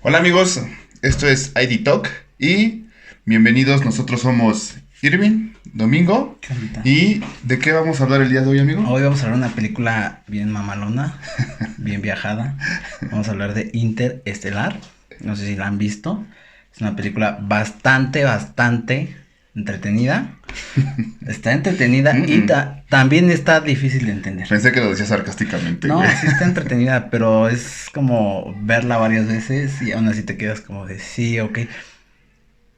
Hola amigos, esto es ID Talk y bienvenidos, nosotros somos Irving, Domingo. ¿Qué onda? ¿Y de qué vamos a hablar el día de hoy, amigo? Hoy vamos a hablar de una película bien mamalona, bien viajada. Vamos a hablar de Interestelar. No sé si la han visto. Es una película bastante entretenida. Está entretenida y también está difícil de entender. Pensé que lo decía sarcásticamente, No, güey. sí está entretenida, pero es como verla varias veces y aún así te quedas como de sí, ok.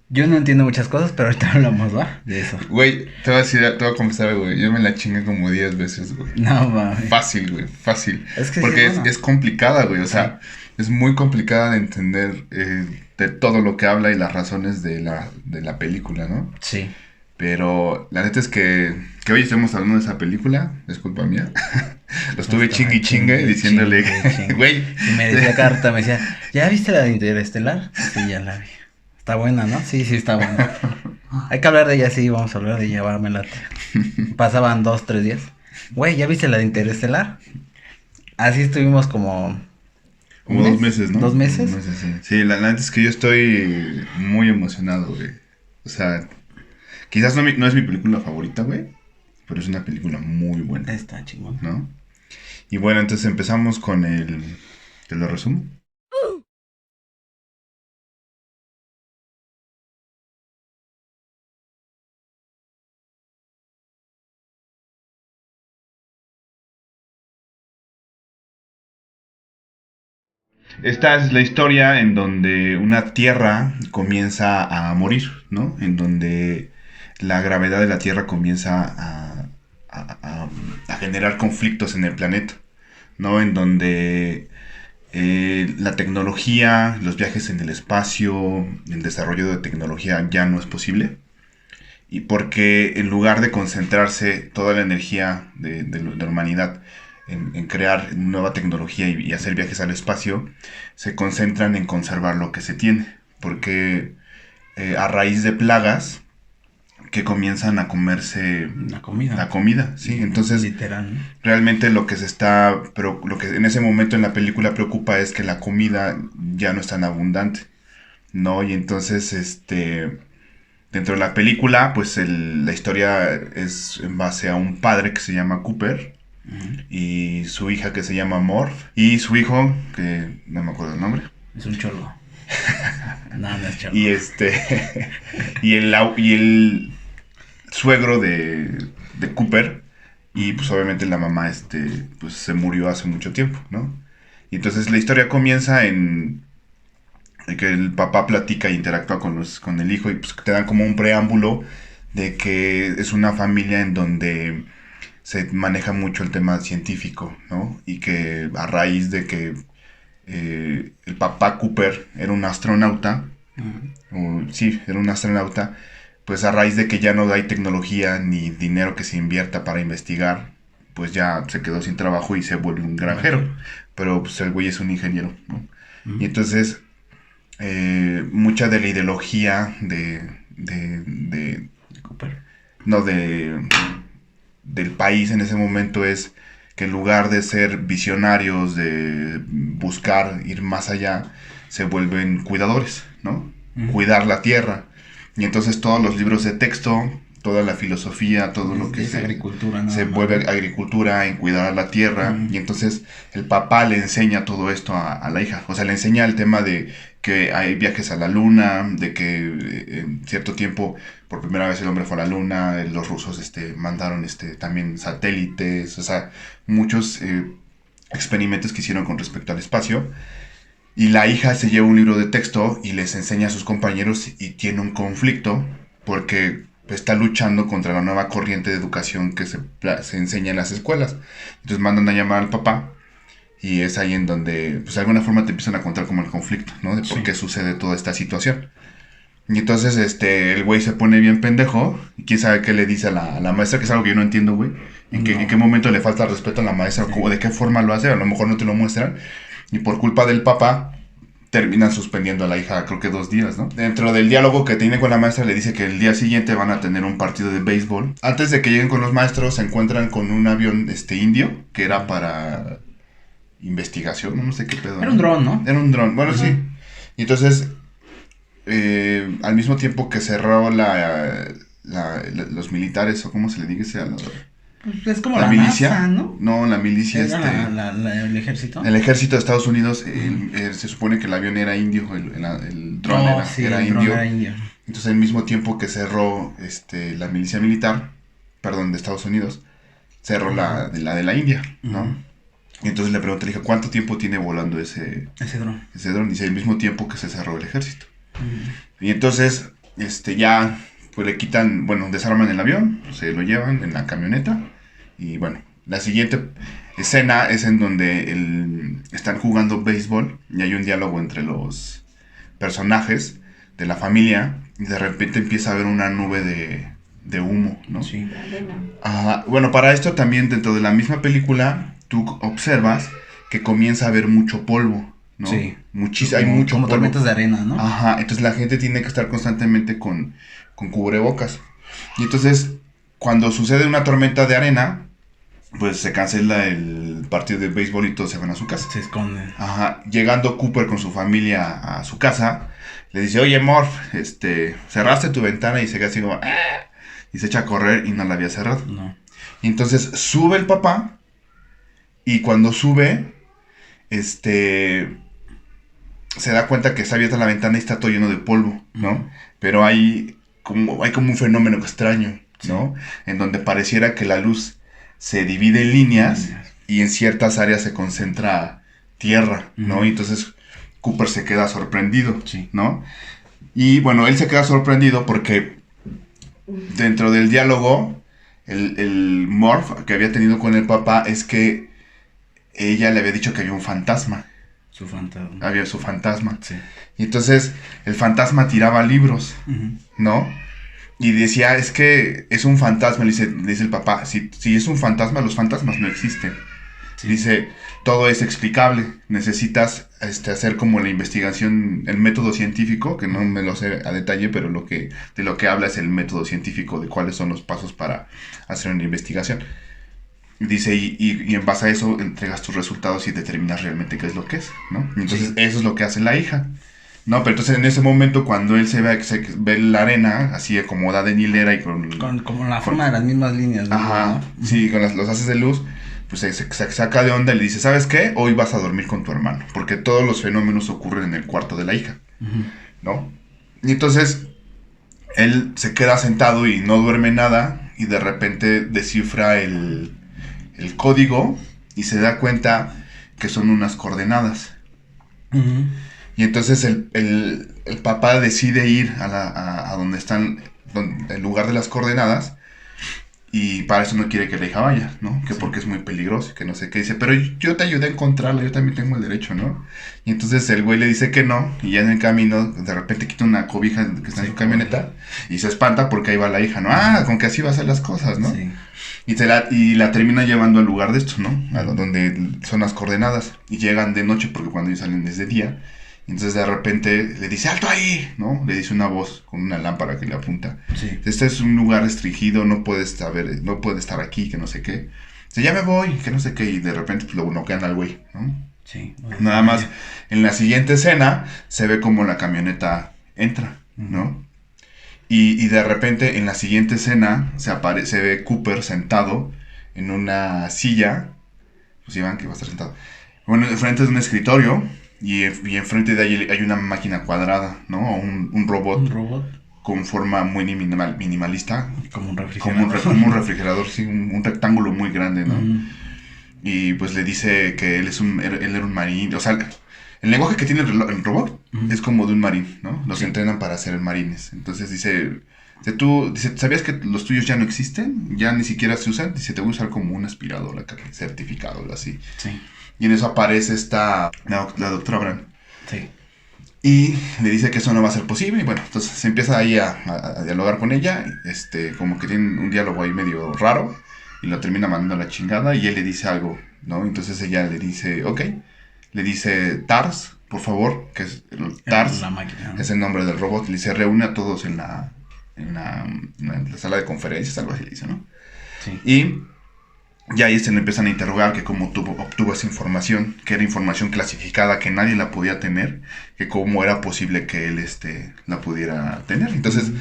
Yo no entiendo muchas cosas, pero ahorita hablamos, ¿va? De eso. Güey, te voy a decir, te voy a confesar, güey, yo me la chingué como 10 veces, güey. No mames. Fácil, güey, fácil. Es que sí, Porque bueno. es complicada, güey, o sea, es muy complicada de entender de todo lo que habla y las razones de la película, ¿no? Sí. Pero la neta es que hoy estemos hablando de esa película, es culpa mía. Lo estuve chingue diciéndole, güey. Y me decía carta, me decía, ¿ya viste la de Interestelar? Sí, ya la vi. Está buena, ¿no? Sí, está buena. Hay que hablar de ella, sí, vamos a hablar de ella, va, me late. Pasaban 2, 3 días. Güey, ¿ya viste la de Interestelar? Así estuvimos como... Como 2 meses, ¿no? 2 meses. 2 meses, sí. Sí, la neta es que yo estoy muy emocionado, güey. O sea, quizás no es mi película favorita, güey. Pero es una película muy buena, Está chingón. ¿no? Y bueno, entonces empezamos con el... ¿Te lo resumo? Esta es la historia en donde una tierra comienza a morir, ¿no? En donde la gravedad de la tierra comienza a generar conflictos en el planeta, ¿no? En donde la tecnología, los viajes en el espacio, el desarrollo de tecnología ya no es posible. Y porque en lugar de concentrarse toda la energía de la humanidad en crear nueva tecnología y hacer viajes al espacio, se concentran en conservar lo que se tiene. Porque a raíz de plagas que comienzan a comerse La comida. la comida, ¿sí? Entonces, literal, ¿no? realmente lo que se está, pero lo que en ese momento en la película preocupa es que la comida ya no es tan abundante, ¿no? Y entonces, dentro de la película, pues la historia es en base a un padre que se llama Cooper y su hija que se llama Morph y su hijo, que no me acuerdo el nombre. Es un cholo. No es cholo. Y y el suegro de Cooper. Y pues obviamente la mamá pues se murió hace mucho tiempo, ¿no? Y entonces la historia comienza en que el papá platica e interactúa con el hijo y pues te dan como un preámbulo de que es una familia en donde se maneja mucho el tema científico, ¿no? Y que a raíz de que el papá Cooper era un astronauta, sí, era un astronauta, pues a raíz de que ya no hay tecnología ni dinero que se invierta para investigar, pues ya se quedó sin trabajo y se vuelve un granjero. Pero pues el güey es un ingeniero, ¿no? Y entonces mucha de la ideología de Cooper. no del país en ese momento es que en lugar de ser visionarios, de buscar ir más allá, se vuelven cuidadores, ¿no? Cuidar la tierra. Y entonces todos los libros de texto, toda la filosofía, todo lo que es agricultura, se vuelve agricultura, en cuidar a la tierra. Y entonces el papá le enseña todo esto a la hija. O sea, le enseña el tema de que hay viajes a la luna, de que en cierto tiempo por primera vez el hombre fue a la luna, los rusos mandaron también satélites, o sea, muchos experimentos que hicieron con respecto al espacio. Y la hija se lleva un libro de texto y les enseña a sus compañeros y tiene un conflicto porque está luchando contra la nueva corriente de educación que se enseña en las escuelas. Entonces mandan a llamar al papá y es ahí en donde, pues de alguna forma te empiezan a contar como el conflicto, ¿no? De por qué sucede toda esta situación. Y entonces el güey se pone bien pendejo y quién sabe qué le dice a la maestra, que es algo que yo no entiendo, güey. En qué momento le falta respeto a la maestra o de qué forma lo hace, a lo mejor no te lo muestran. Y por culpa del papá terminan suspendiendo a la hija creo que 2 días, ¿no? Dentro del diálogo que tiene con la maestra le dice que el día siguiente van a tener un partido de béisbol. Antes de que lleguen con los maestros se encuentran con un avión indio que era para investigación, no sé qué pedo. Era un dron, ¿no? Era un dron, bueno, sí. Y entonces, al mismo tiempo que cerró los militares, o cómo se le dice a Pues es como la la milicia, NASA, ¿no? no, la milicia, ¿Era el ejército? el ejército de Estados Unidos, se supone que el avión era indio, el dron Sí, era el dron indio. era indio. Entonces, al mismo tiempo que cerró la milicia militar, perdón, de Estados Unidos, cerró la de la India, ¿no? Y entonces le pregunté, le dije, ¿cuánto tiempo tiene volando ese dron? Ese dron. Dice, al mismo tiempo que se cerró el ejército. Y entonces, ya, pues le quitan, bueno, desarman el avión, se lo llevan en la camioneta. Y bueno, la siguiente escena es en donde están jugando béisbol y hay un diálogo entre los personajes de la familia y de repente empieza a haber una nube de humo, ¿no? Sí. Ajá. Bueno, para esto también dentro de la misma película tú observas que comienza a haber mucho polvo, ¿no? Sí. Hay mucho como polvo. tormentas de arena, ¿no? Ajá, entonces la gente tiene que estar constantemente con cubrebocas. Y entonces, cuando sucede una tormenta de arena, pues se cancela el partido de béisbol y todos se van a su casa. Se esconden. Ajá, llegando Cooper con su familia a su casa, le dice, oye, Morph, cerraste tu ventana, y se queda así como, ¡ah! Y se echa a correr y no la había cerrado. No. Y entonces sube el papá, y cuando sube, se da cuenta que está abierta la ventana y está todo lleno de polvo, ¿no? Pero hay como un fenómeno extraño, ¿no? En donde pareciera que la luz se divide en líneas y en ciertas áreas se concentra tierra, ¿no? Y entonces Cooper se queda sorprendido, ¿no? Y bueno, él se queda sorprendido porque dentro del diálogo, el Morph que había tenido con el papá es que ella le había dicho que había un fantasma. Su fantasma. Había su fantasma. Sí. Y entonces el fantasma tiraba libros, ¿no? Y decía, es que es un fantasma. Le dice el papá, si es un fantasma, los fantasmas no existen. Sí. Dice, todo es explicable. Necesitas hacer como la investigación, el método científico, que no me lo sé a detalle, pero de lo que habla es el método científico, de cuáles son los pasos para hacer una investigación. Dice, y en base a eso entregas tus resultados y determinas realmente qué es lo que es, ¿no? Entonces eso es lo que hace la hija. No, pero entonces en ese momento cuando él se ve la arena así acomodada en hilera y como la forma de las mismas líneas, ¿no? Ajá, sí, con los haces de luz, pues se saca de onda y le dice, ¿sabes qué? Hoy vas a dormir con tu hermano, porque todos los fenómenos ocurren en el cuarto de la hija, ¿no? Y entonces él se queda sentado y no duerme nada y de repente descifra el código y se da cuenta que son unas coordenadas. Y entonces el papá decide ir a donde están, el lugar de las coordenadas, y para eso no quiere que la hija vaya, ¿no? Que porque es muy peligroso, que no sé qué. Dice, pero yo te ayudé a encontrarla, yo también tengo el derecho, ¿no? Y entonces el güey le dice que no, y ya en el camino de repente quita una cobija que está en su camioneta y se espanta porque ahí va la hija, ¿no? Ah, con que así va a ser las cosas, ¿no? Sí. Y la termina llevando al lugar de esto, ¿no? A donde son las coordenadas. Y llegan de noche porque cuando ellos salen es de día. Y entonces de repente le dice, ¡alto ahí! ¿No? Le dice una voz con una lámpara que le apunta. Sí. Este es un lugar restringido, no puede estar aquí, que no sé qué. Dice, ya me voy, que no sé qué. Y de repente pues, lo noquean al güey, ¿no? Sí. Nada más, en la siguiente escena se ve como la camioneta entra, ¿no? Y de repente en la siguiente escena se ve Cooper sentado en una silla. Pues Iván que va a estar sentado. Bueno, enfrente de un escritorio. Y enfrente de ahí hay una máquina cuadrada, ¿no? Un robot. Un robot. Con forma muy minimalista. Como un refrigerador. Como un refrigerador, sí. Un rectángulo muy grande, ¿no? Y pues le dice que él era un marín. O sea, el lenguaje que tiene el robot es como de un marín, ¿no? Los entrenan para ser marines. Entonces dice, ¿sabías que los tuyos ya no existen? Ya ni siquiera se usan. Dice, te voy a usar como un aspirador, certificado, algo así. Sí. Y en eso aparece la doctora Brown. Sí. Y le dice que eso no va a ser posible. Y bueno, entonces se empieza ahí a dialogar con ella. Como que tienen un diálogo ahí medio raro. Y lo termina mandando a la chingada. Y él le dice algo, ¿no? Entonces ella le dice, ok. Le dice, TARS, por favor. Que es TARS. La máquina, ¿no? Es el nombre del robot. Le dice, reúne a todos en la sala de conferencias. Algo así le dice, ¿no? Sí. Y ya ahí se le empiezan a interrogar que cómo obtuvo esa información, que era información clasificada, que nadie la podía tener, que cómo era posible que él la pudiera tener. Entonces,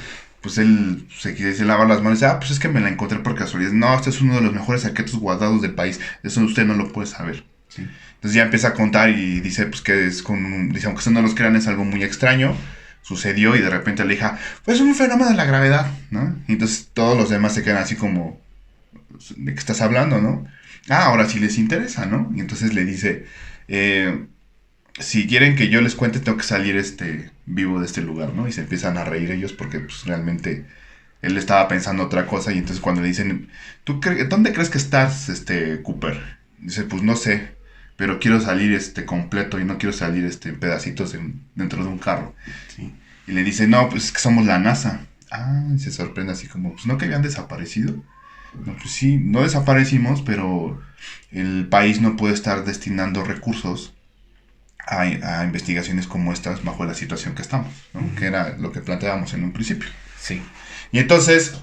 pues él se lava las manos y dice, pues es que me la encontré por casualidad. No, este es uno de los mejores secretos guardados del país, eso usted no lo puede saber. Sí. Entonces ya empieza a contar y dice, pues que dice, aunque ustedes no los crean, es algo muy extraño. Sucedió y de repente le hija, pues es un fenómeno de la gravedad, ¿no? Y entonces todos los demás se quedan así como, ¿de qué estás hablando, no? Ahora sí les interesa, ¿no? Y entonces le dice, si quieren que yo les cuente, tengo que salir vivo de este lugar, ¿no? Y se empiezan a reír ellos porque pues realmente él estaba pensando otra cosa y entonces cuando le dicen, ¿dónde crees que estás, Cooper? Dice, pues no sé, pero quiero salir completo y no quiero salir en pedacitos dentro de un carro. Sí. Y le dice, no, pues es que somos la NASA. Y se sorprende así como, pues no que habían desaparecido. No, pues sí, no desaparecimos, pero el país no puede estar destinando recursos a investigaciones como estas bajo la situación que estamos, ¿no? Que era lo que planteábamos en un principio. Sí. Y entonces,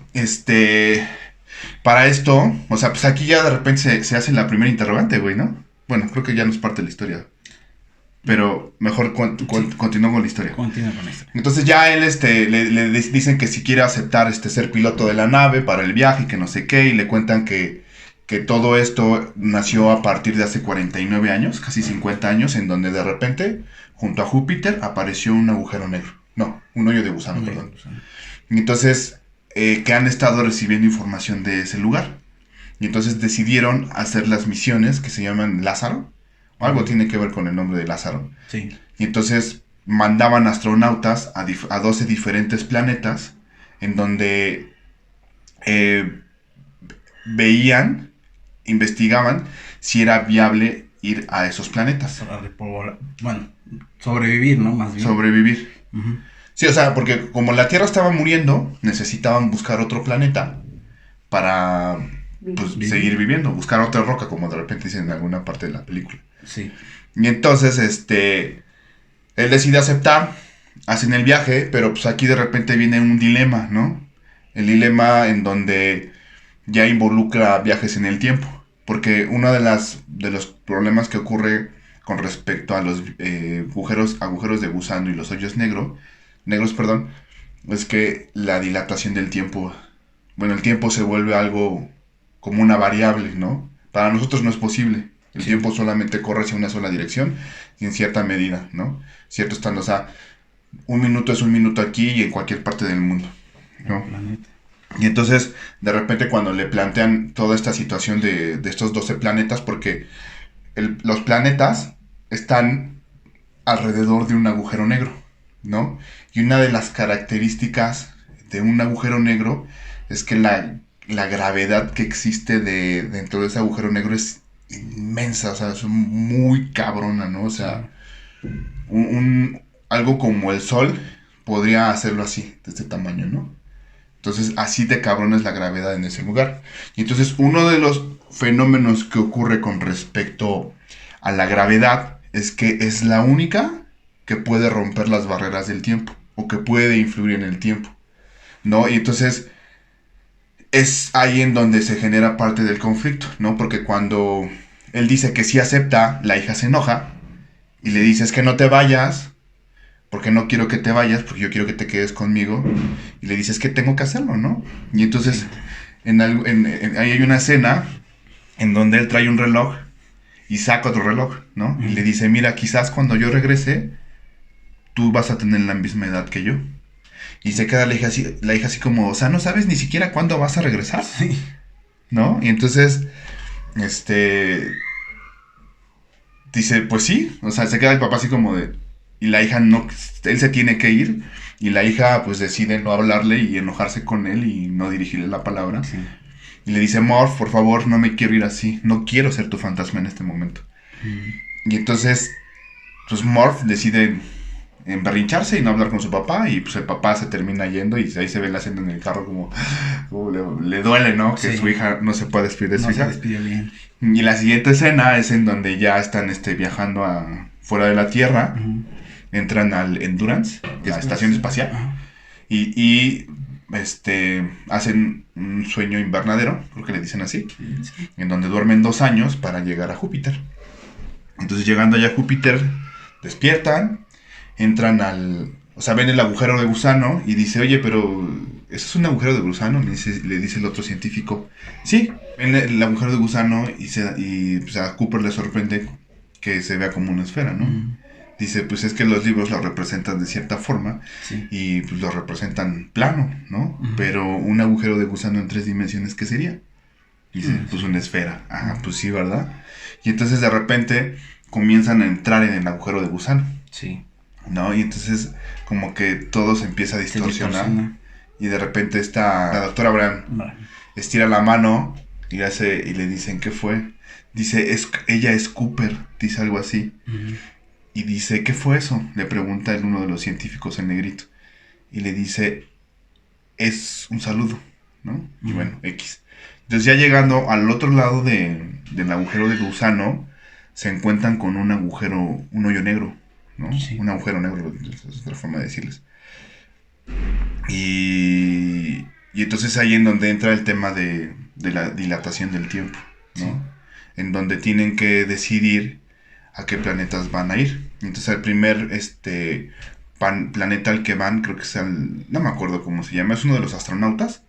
para esto, o sea, pues aquí ya de repente se hace la primera interrogante, güey, ¿no? Bueno, creo que ya no es parte de la historia. Pero mejor continúo con la historia. Continúa con la historia. Entonces ya él le dicen que si quiere aceptar ser piloto de la nave para el viaje y que no sé qué, y le cuentan que todo esto nació a partir de hace 49 años, casi 50 años, en donde de repente, junto a Júpiter, apareció un agujero negro. No, un hoyo de gusano, perdón. Y entonces, que han estado recibiendo información de ese lugar. Y entonces decidieron hacer las misiones que se llaman Lázaro. Algo tiene que ver con el nombre de Lázaro. Sí. Y entonces mandaban astronautas a 12 diferentes planetas en donde veían, investigaban si era viable ir a esos planetas. Bueno, sobrevivir, ¿no? Más bien. Sobrevivir. Uh-huh. Sí, o sea, porque como la Tierra estaba muriendo, necesitaban buscar otro planeta para seguir viviendo, buscar otra roca, como de repente dicen en alguna parte de la película. Sí. Y entonces, él decide aceptar, hacen el viaje, pero pues aquí de repente viene un dilema, ¿no? El dilema en donde ya involucra viajes en el tiempo, porque uno de los problemas que ocurre con respecto a los agujeros de gusano y los hoyos negros, es que la dilatación del tiempo, bueno, el tiempo se vuelve algo como una variable, ¿no? Para nosotros no es posible. El tiempo solamente corre hacia una sola dirección y en cierta medida, ¿no? Cierto estando, o sea, un minuto es un minuto aquí y en cualquier parte del mundo, ¿no? Y entonces, de repente cuando le plantean toda esta situación de estos 12 planetas, porque los planetas están alrededor de un agujero negro, ¿no? Y una de las características de un agujero negro es que la gravedad que existe dentro de ese agujero negro es inmensa, o sea, es muy cabrona, ¿no? O sea, algo como el Sol podría hacerlo así, de este tamaño, ¿no? Entonces, así de cabrón es la gravedad en ese lugar. Y entonces, uno de los fenómenos que ocurre con respecto a la gravedad es que es la única que puede romper las barreras del tiempo, o que puede influir en el tiempo, ¿no? Y entonces es ahí en donde se genera parte del conflicto, ¿no? Porque cuando él dice que sí acepta, la hija se enoja y le dice, es que no te vayas, porque no quiero que te vayas, porque yo quiero que te quedes conmigo. Y le dice, es que tengo que hacerlo, ¿no? Y entonces ahí hay una escena en donde él trae un reloj y saca otro reloj, ¿no? Y le dice, mira, quizás cuando yo regrese, tú vas a tener la misma edad que yo. Y se queda la hija así como, o sea, no sabes ni siquiera cuándo vas a regresar. Sí. ¿No? Y entonces, dice, pues sí, o sea, se queda el papá así como de, y la hija no, él se tiene que ir, y la hija pues decide no hablarle y enojarse con él y no dirigirle la palabra. Sí. Y le dice, Morph, por favor, no me quiero ir así, no quiero ser tu fantasma en este momento. Y entonces, pues Morph decide emberrincharse y no hablar con su papá, y pues el papá se termina yendo y ahí se ve la escena en el carro como le duele, ¿no? Que su hija no se puede despedir de su hija. No se despidió bien. Y la siguiente escena es en donde ya están viajando fuera de la Tierra, entran al Endurance, la estación espacial, y hacen un sueño invernadero, creo que le dicen así, Sí. en donde duermen 2 años para llegar a Júpiter. Entonces llegando allá a Júpiter, despiertan, entran o sea, ven el agujero de gusano y dice, oye, pero ¿eso es un agujero de gusano? Le dice el otro científico. Sí, ven el agujero de gusano y pues, a Cooper le sorprende que se vea como una esfera, ¿no? Dice, pues es que los libros lo representan de cierta forma Sí. y pues lo representan plano, ¿no? Pero un agujero de gusano en 3 dimensiones, ¿qué sería? Dice, pues una esfera. Ajá, pues sí, ¿verdad? Y entonces de repente comienzan a entrar en el agujero de gusano, Sí. ¿no? Y entonces como que todo se empieza a distorsionar. Y de repente la doctora Brown estira la mano y le dicen, ¿qué fue? Dice, ella es Cooper, dice algo así. Y dice, ¿qué fue eso? Le pregunta uno de los científicos, el negrito. Y le dice, es un saludo, ¿no? Y bueno, X. Entonces ya llegando al otro lado del agujero de gusano, se encuentran con un hoyo negro, ¿no? Sí. Un agujero negro, es otra forma de decirles. Y entonces ahí en donde entra el tema de la dilatación del tiempo, ¿no? Sí. En donde tienen que decidir a qué planetas van a ir. Entonces el primer planeta al que van, creo que es no me acuerdo cómo se llama, es uno de los astronautas.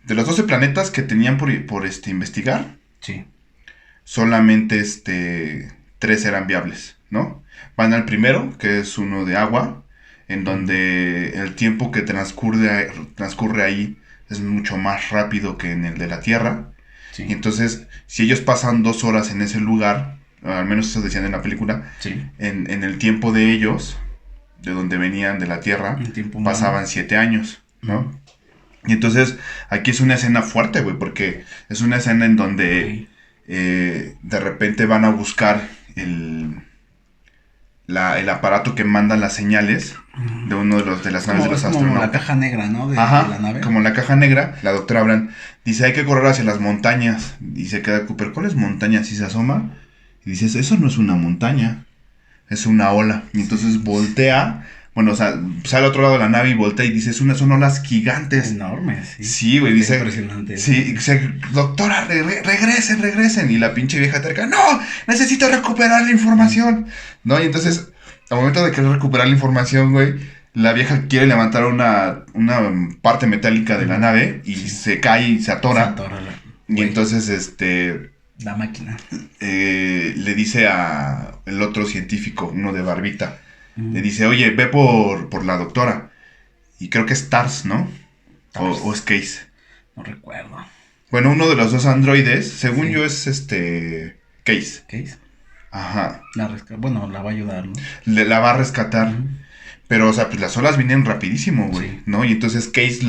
De los 12 planetas que tenían por investigar, sí, solamente 3 eran viables, ¿no? Van al primero, que es uno de agua, en donde el tiempo que transcurre ahí es mucho más rápido que en el de la Tierra. Sí. Y entonces, si ellos pasan 2 horas en ese lugar, al menos eso decían en la película, sí, en el tiempo de ellos, de donde venían de la Tierra, pasaban 7 años, ¿no? Y entonces, aquí es una escena fuerte, güey, porque es una escena en donde de repente van a buscar el aparato que manda las señales de uno de las naves de los astronautas. Como la caja negra, ¿no? De la nave. Como la caja negra. La doctora Brand dice, hay que correr hacia las montañas. Y se queda Cooper, ¿cuáles montañas? Y se asoma y dice, eso no es una montaña, es una ola. Y entonces voltea, bueno, o sea, sale al otro lado de la nave y voltea y dice, son olas gigantes. Enormes, sí. Sí, güey, dice. Impresionante. Sí, dice, doctora, regresen. Y la pinche vieja terca, no, necesito recuperar la información. ¿No? Y entonces, al momento de querer recuperar la información, güey, la vieja quiere levantar una parte metálica de la nave y se cae y se atora. Y entonces, la máquina. Le dice a el otro científico, uno de barbita, le dice, oye, ve por la doctora. Y creo que es Tars, ¿no? O es Case. No recuerdo. Bueno, uno de los dos androides, según yo, es Case. ¿Case? Ajá. La va a ayudar, ¿no? La va a rescatar. Pero, o sea, pues las olas vienen rapidísimo, güey, sí, ¿no? Y entonces Case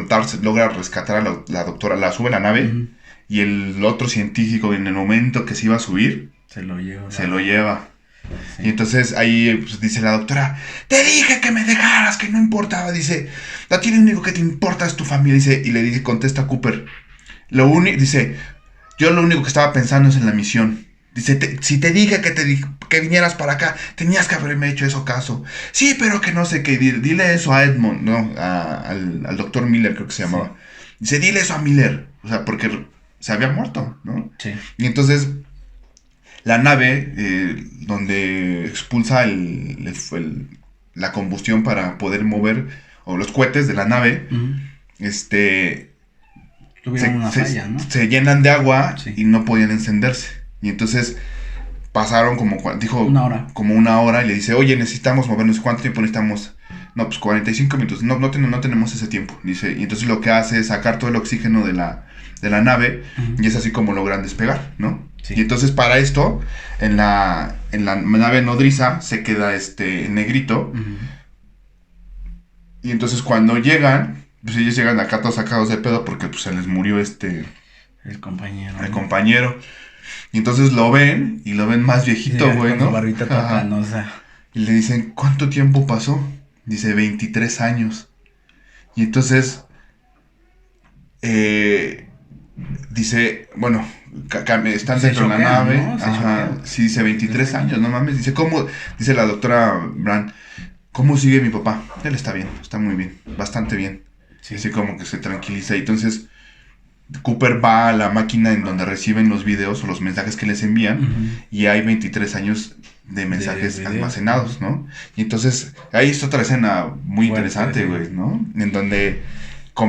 Tars logra rescatar a la doctora, la sube a la nave. Y el otro científico, en el momento que se iba a subir, se lo lleva. Sí. Y entonces ahí pues, dice la doctora, te dije que me dejaras, que no importaba. Dice, a ti lo único que te importa es tu familia. Dice, y le dice, contesta Cooper, dice, yo lo único que estaba pensando es en la misión. Dice, si te dije que vinieras para acá, tenías que haberme hecho eso caso. Sí, pero que no sé qué, dile eso a Edmond, ¿no? Al doctor Miller, creo que se llamaba. Sí. Dice, dile eso a Miller. O sea, porque se había muerto, ¿no? Sí. Y entonces la nave, donde expulsa la combustión para poder mover, o los cohetes de la nave, tuvieron una falla, ¿no? Se llenan de agua, sí, y no podían encenderse. Y entonces pasaron dijo, como una hora, y le dice, oye, necesitamos movernos. ¿Cuánto tiempo necesitamos? No, pues 45 minutos. No tenemos ese tiempo. Dice, y entonces lo que hace es sacar todo el oxígeno de la nave, y es así como logran despegar, ¿no? Sí. Y entonces para esto, en la nave nodriza se queda negrito. Y entonces cuando llegan, pues ellos llegan acá todos sacados de pedo porque pues se les murió el compañero. El compañero. Y entonces lo ven más viejito, güey, ¿no? Con su barbita tapanosa. Y le dicen, ¿cuánto tiempo pasó? Dice, 23 años. Y entonces dice, bueno, están dentro de la nave. ¿No? Ajá. Sí, dice 23 años, no mames. Dice, ¿cómo? Dice la doctora Brand, ¿cómo sigue mi papá? Él está bien, está muy bien, bastante bien. Sí. Así como que se tranquiliza. Y entonces Cooper va a la máquina en donde reciben los videos o los mensajes que les envían y hay 23 años de mensajes almacenados, ¿no? Y entonces ahí está otra escena muy interesante, güey, ¿no? En donde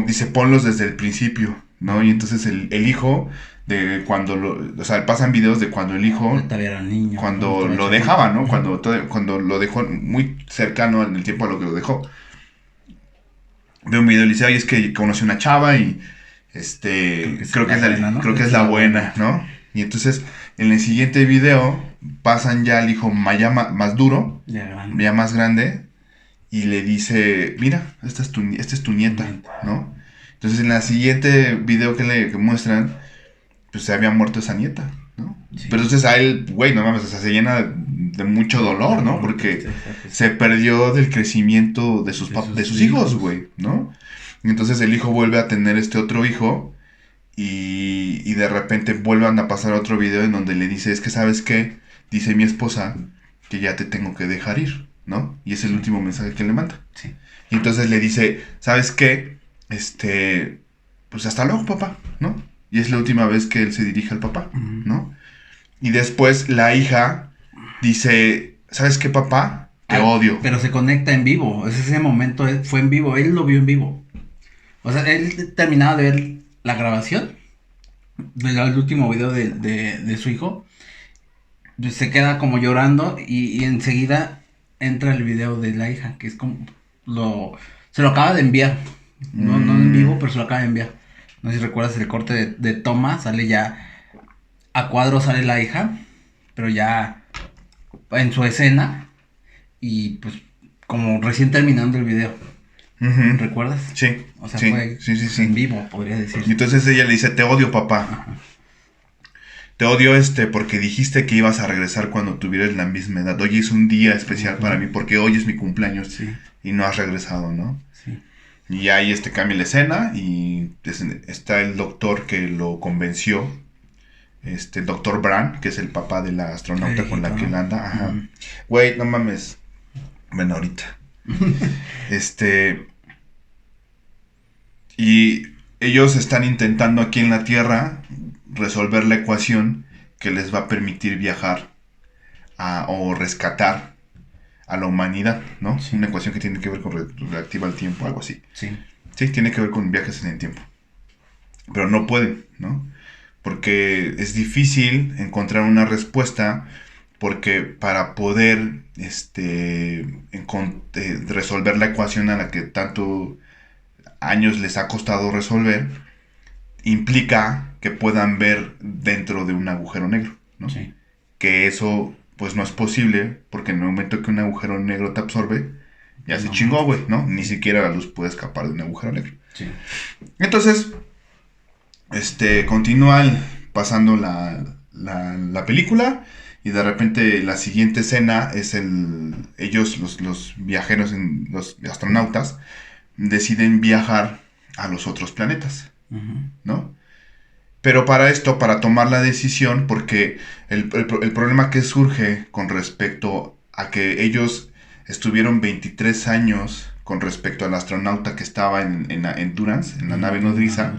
dice, ponlos desde el principio, ¿no? Y entonces el hijo de cuando o sea, pasan videos de cuando el hijo era niño, cuando lo dejaba, ¿no? Cuando lo dejó muy cercano en el tiempo a lo que lo dejó. Ve un video y le dice, oye, es que conocí una chava y creo que es la buena, ¿no? Y entonces en el siguiente video pasan ya al hijo ya más duro, ya más grande, y le dice, mira, esta es tu nieta, ¿no? Entonces en el siguiente video que muestran, pues se había muerto esa nieta, ¿no? Sí. Pero entonces a él, güey, no mames, o sea, se llena de mucho dolor, ¿no? Porque se perdió del crecimiento de sus hijos, güey, ¿no? Y entonces el hijo vuelve a tener otro hijo y de repente vuelvan a pasar otro video en donde le dice, es que ¿sabes qué? Dice mi esposa que ya te tengo que dejar ir, ¿no? Y es el último mensaje que le manda. Sí. Y entonces le dice, ¿sabes qué? Pues hasta luego, papá, ¿no? Y es la última vez que él se dirige al papá, ¿no? Y después la hija dice, ¿sabes qué, papá? Te odio. Pero se conecta en vivo, ese momento fue en vivo, él lo vio en vivo. O sea, él terminaba de ver la grabación, el último video de su hijo, se queda como llorando y enseguida entra el video de la hija, que es como, se lo acaba de enviar, no en vivo, pero se lo acaba de enviar. No sé si recuerdas el corte de toma, sale ya, a cuadro sale la hija, pero ya en su escena, y pues como recién terminando el video. Uh-huh. ¿Recuerdas? Sí. O sea, fue en vivo, podría decir. Y entonces ella le dice, te odio, papá. Ajá. Te odio porque dijiste que ibas a regresar cuando tuvieras la misma edad. Hoy es un día especial para mí porque hoy es mi cumpleaños y no has regresado, ¿no? Sí. Y ahí cambia la escena y está el doctor que lo convenció, el doctor Bran, que es el papá de la astronauta con la que él anda. Ajá. Güey, no mames. Bueno, ahorita. Y ellos están intentando aquí en la Tierra resolver la ecuación que les va a permitir viajar o rescatar a la humanidad, ¿no? Sí. Una ecuación que tiene que ver con relativa al tiempo, algo así. Sí. Sí, tiene que ver con viajes en el tiempo. Pero no pueden, ¿no? Porque es difícil encontrar una respuesta, porque para poder resolver la ecuación a la que tanto años les ha costado resolver, implica que puedan ver dentro de un agujero negro, ¿no? Sí. Que eso pues no es posible, porque en el momento que un agujero negro te absorbe, ya se chingó, güey, ¿no? Ni siquiera la luz puede escapar de un agujero negro. Sí. Entonces, continúan pasando la película, y de repente la siguiente escena es ellos, los viajeros, los astronautas, deciden viajar a los otros planetas, ¿no? Pero para tomar la decisión, porque el problema que surge con respecto a que ellos estuvieron 23 años con respecto al astronauta que estaba en Endurance, en la nave nodriza,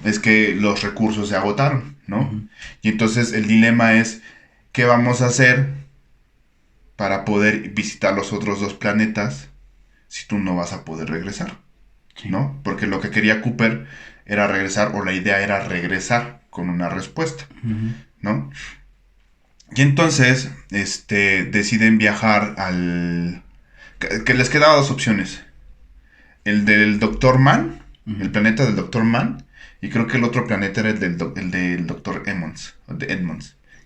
es que los recursos se agotaron, ¿no? Y entonces el dilema es, ¿qué vamos a hacer para poder visitar los otros dos planetas si tú no vas a poder regresar? Sí. ¿No? Porque lo que quería Cooper era regresar, o la idea era regresar con una respuesta, ¿no? Y entonces, deciden viajar que les quedaba dos opciones. El del Dr. Mann, el planeta del Dr. Mann, y creo que el otro planeta era el del Dr. Edmonds,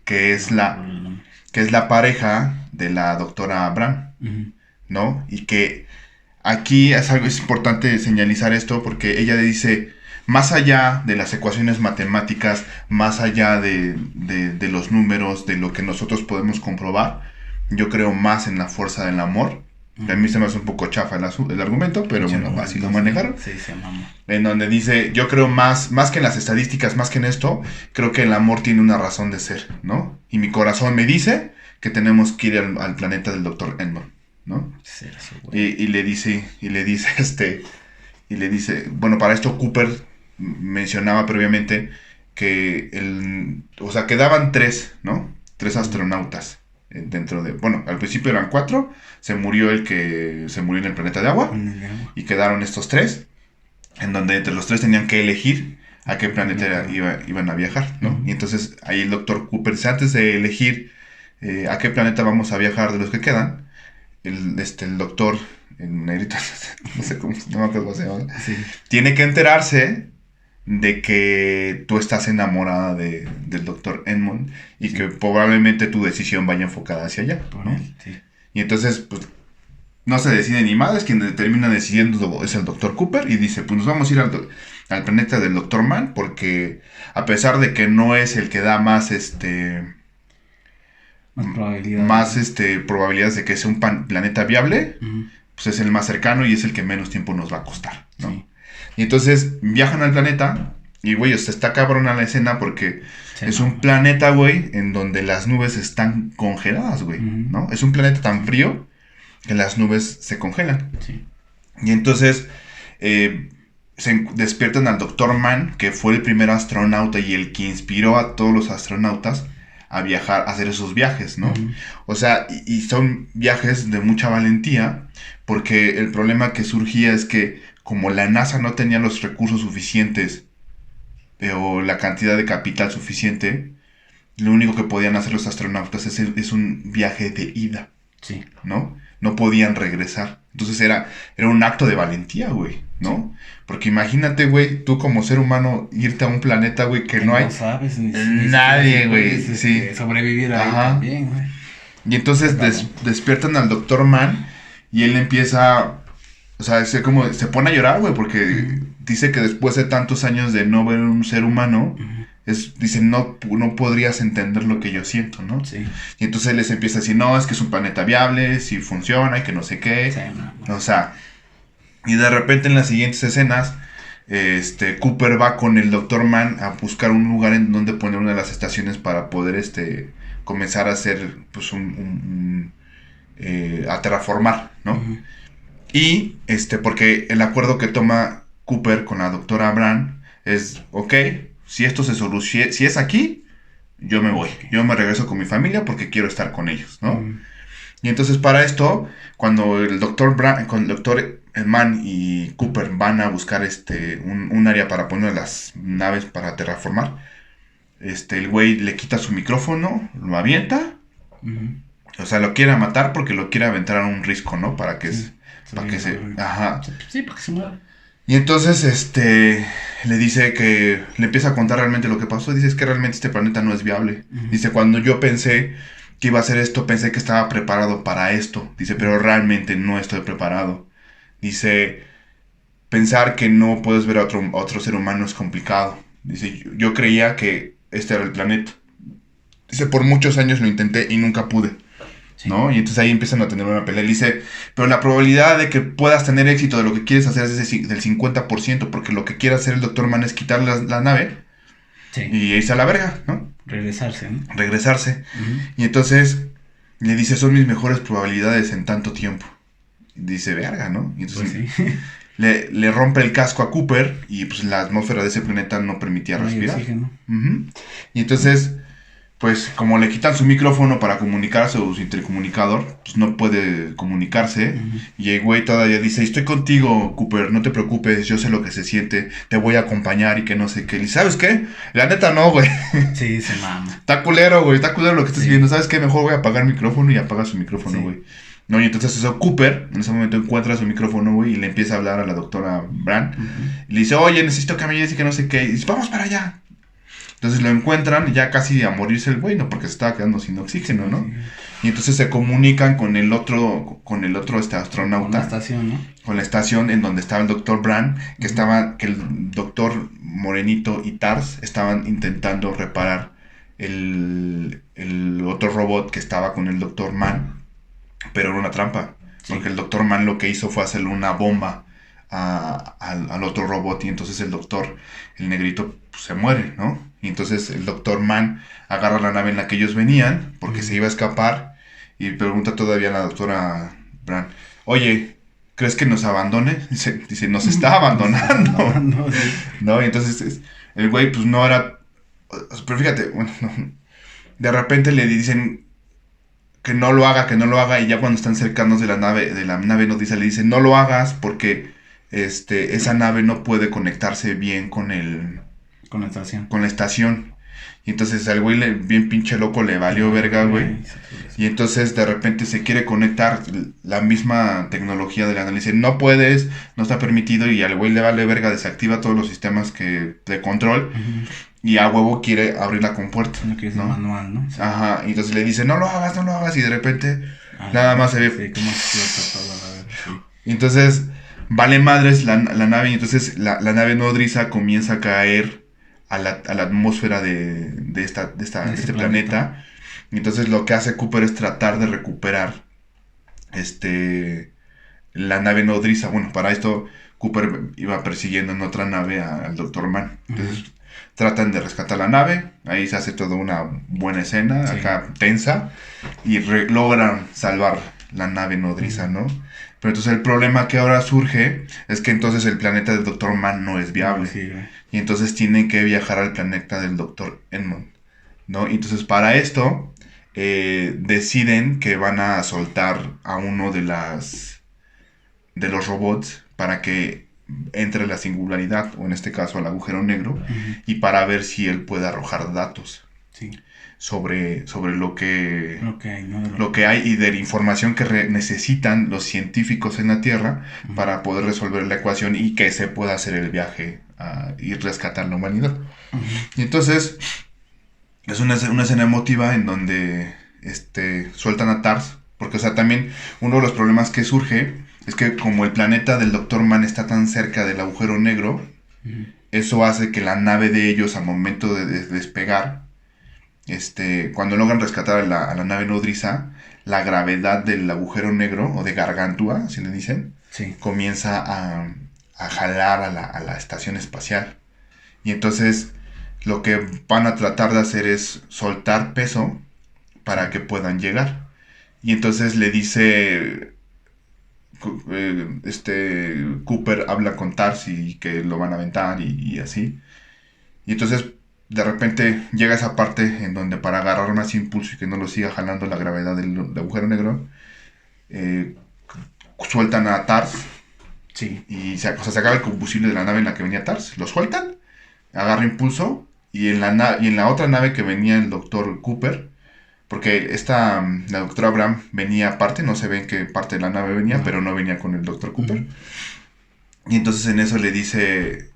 que es la pareja de la doctora Bran, ¿no? Y que aquí es importante señalizar esto, porque ella le dice, más allá de las ecuaciones matemáticas, más allá de los números, de lo que nosotros podemos comprobar, yo creo más en la fuerza del amor. A mí se me hace un poco chafa el argumento, pero bueno, así lo manejaron. Sí, se mamó. En donde dice, yo creo más que en las estadísticas, más que en esto, creo que el amor tiene una razón de ser, ¿no? Y mi corazón me dice que tenemos que ir al planeta del Dr. Edmond, ¿no? Sí, eso, Y le dice, bueno, para esto Cooper mencionaba previamente que o sea, quedaban tres, ¿no? Tres astronautas dentro de, bueno, al principio eran cuatro, se murió en el planeta de agua, y quedaron estos tres, en donde entre los tres tenían que elegir a qué planeta iban a viajar, ¿no? Y entonces ahí el doctor Cooper dice, antes de elegir a qué planeta vamos a viajar de los que quedan, el doctor, en negrito, no sé cómo, no me acuerdo cómo se llama, Sí. tiene que enterarse de que tú estás enamorada del doctor Edmund y que probablemente tu decisión vaya enfocada hacia allá, ¿no? Sí. Y entonces, pues, no se decide ni más, quien termina decidiendo es el doctor Cooper y dice, pues nos vamos a ir al planeta del doctor Mann porque a pesar de que no es el que da más, probabilidades de que sea un planeta viable, pues es el más cercano y es el que menos tiempo nos va a costar, ¿no? Sí. Y entonces viajan al planeta y, güey, está cabrona la escena porque es un planeta, güey, en donde las nubes están congeladas, güey, ¿no? Es un planeta tan frío que las nubes se congelan. Sí. Y entonces se despiertan al Dr. Mann, que fue el primer astronauta y el que inspiró a todos los astronautas a viajar, a hacer esos viajes, ¿no? O sea, y son viajes de mucha valentía, porque el problema que surgía es que como la NASA no tenía los recursos suficientes o la cantidad de capital suficiente, lo único que podían hacer los astronautas es un viaje de ida. Sí. ¿No? No podían regresar. Entonces era un acto de valentía, güey, ¿no? Sí. Porque imagínate, güey, tú como ser humano irte a un planeta, güey, que no hay sabes, nadie, güey, sí. Sobrevivir ahí también, güey. Y entonces despiertan al Dr. Mann y él empieza, o sea, se pone a llorar, güey, porque dice que después de tantos años de no ver un ser humano, dice, no podrías entender lo que yo siento, ¿no? Sí. Y entonces él les empieza a decir, no, es que es un planeta viable, si funciona y que no sé qué. Sí, no. O sea, y de repente en las siguientes escenas, Cooper va con el Dr. Mann a buscar un lugar en donde poner una de las estaciones para poder, comenzar a hacer, pues, a terraformar, ¿no? Y, porque el acuerdo que toma Cooper con la doctora Brand es, ok, si esto se soluciona, si es aquí, yo me voy. Yo me regreso con mi familia porque quiero estar con ellos, ¿no? Y entonces para esto, cuando el doctor Mann y Cooper van a buscar un área para poner las naves para terraformar, el güey le quita su micrófono, lo avienta, o sea, lo quiere matar porque lo quiere aventar a un risco, ¿no? Para que ajá. Sí, para que se mueva. Y entonces, le dice que le empieza a contar realmente lo que pasó. Dice, es que realmente este planeta no es viable. Dice, cuando yo pensé que iba a hacer esto, pensé que estaba preparado para esto. Dice, pero realmente no estoy preparado. Dice, pensar que no puedes ver a otro ser humano es complicado. Dice, yo creía que este era el planeta. Dice, por muchos años lo intenté y nunca pude. Sí. ¿No? Y entonces ahí empiezan a tener una pelea. Dice, pero la probabilidad de que puedas tener éxito de lo que quieres hacer es del 50%, porque lo que quiere hacer el Dr. Mann es quitar la nave y irse a la verga, ¿no? Regresarse, ¿no? Regresarse. Y entonces le dice, son mis mejores probabilidades en tanto tiempo. Y dice, verga, ¿no? Y entonces pues sí. le rompe el casco a Cooper y pues la atmósfera de ese planeta no permitía respirar. Oxígeno. Y entonces, pues como le quitan su micrófono para comunicarse o su intercomunicador, pues no puede comunicarse. Y el güey todavía dice, estoy contigo, Cooper, no te preocupes, yo sé lo que se siente, te voy a acompañar y que no sé qué. Y ¿sabes qué? La neta no, güey. Sí, se mama. Está culero, güey, está culero lo que estás viendo. ¿Sabes qué? Mejor voy a apagar el micrófono y apaga su micrófono, güey. No, y entonces eso, Cooper en ese momento encuentra su micrófono, güey, y le empieza a hablar a la doctora Brand. Y le dice, oye, necesito que me ayudes y que no sé qué. Y dice, vamos para allá. Entonces lo encuentran ya casi a morirse el güey, ¿no? Porque se estaba quedando sin oxígeno, ¿no? Sí. Y entonces se comunican con el otro astronauta. Con la estación, ¿no? Con la estación en donde estaba el doctor Brand, que el doctor Morenito y Tars estaban intentando reparar el otro robot que estaba con el doctor Mann, pero era una trampa. Sí. Porque el doctor Mann lo que hizo fue hacerle una bomba al otro robot y entonces el negrito, pues, se muere, ¿no? Y entonces el doctor Mann agarra la nave en la que ellos venían porque se iba a escapar y pregunta todavía a la doctora Bran, oye, ¿crees que nos abandone? Dice, nos está abandonando. No, sí. ¿No? Y entonces el güey pues no era... Pero fíjate, bueno, no, de repente le dicen que no lo haga, y ya cuando están cercanos de la nave nodriza le dicen, no lo hagas porque esa nave no puede conectarse bien Con la estación. con la estación. Y entonces al güey bien pinche loco le valió verga, güey. Y entonces de repente se quiere conectar la misma tecnología de la nave. Le dice, no puedes, no está permitido. Y al güey le vale verga, desactiva todos los sistemas de control. Uh-huh. Y a huevo quiere abrir la compuerta. No quiere ser manual, ¿no? Sí. Ajá, y entonces le dice, no lo hagas. Y de repente nada más se ve. Sí, cómo explota todo, a ver, sí. Y entonces vale madres la nave. Y entonces la nave nodriza comienza a caer a la atmósfera de este planeta. Y entonces lo que hace Cooper es tratar de recuperar la nave nodriza. Bueno, para esto Cooper iba persiguiendo en otra nave al Dr. Mann. Entonces tratan de rescatar la nave. Ahí se hace toda una buena escena, sí, acá tensa. Y logran salvar la nave nodriza, ¿no? Pero entonces el problema que ahora surge es que entonces el planeta del Dr. Mann no es viable. Sí, y entonces tienen que viajar al planeta del Dr. Edmund, ¿no? Y entonces para esto deciden que van a soltar a uno de los robots para que entre la singularidad, o en este caso al agujero negro, y para ver si él puede arrojar datos. Sí. Sobre lo que hay y de la información que necesitan los científicos en la Tierra para poder resolver la ecuación y que se pueda hacer el viaje y rescatar la humanidad. Y entonces es una escena emotiva en donde sueltan a TARS, porque o sea, también uno de los problemas que surge es que como el planeta del Dr. Mann está tan cerca del agujero negro, eso hace que la nave de ellos al momento de despegar, cuando logran rescatar a la nave nodriza, la gravedad del agujero negro, o de Gargantua, así le dicen, sí, comienza a jalar a la estación espacial. Y entonces lo que van a tratar de hacer es soltar peso para que puedan llegar. Y entonces le dice... Cooper habla con TARS y que lo van a aventar y así. Y entonces de repente llega esa parte en donde para agarrar más impulso y que no lo siga jalando la gravedad del agujero negro, sueltan a TARS. Sí. Y se acaba el combustible de la nave en la que venía TARS. Lo sueltan, agarra impulso y en la otra nave que venía el doctor Cooper, porque la doctora Brown venía aparte, no se ve en qué parte de la nave venía, pero no venía con el doctor Cooper. Y entonces en eso le dice,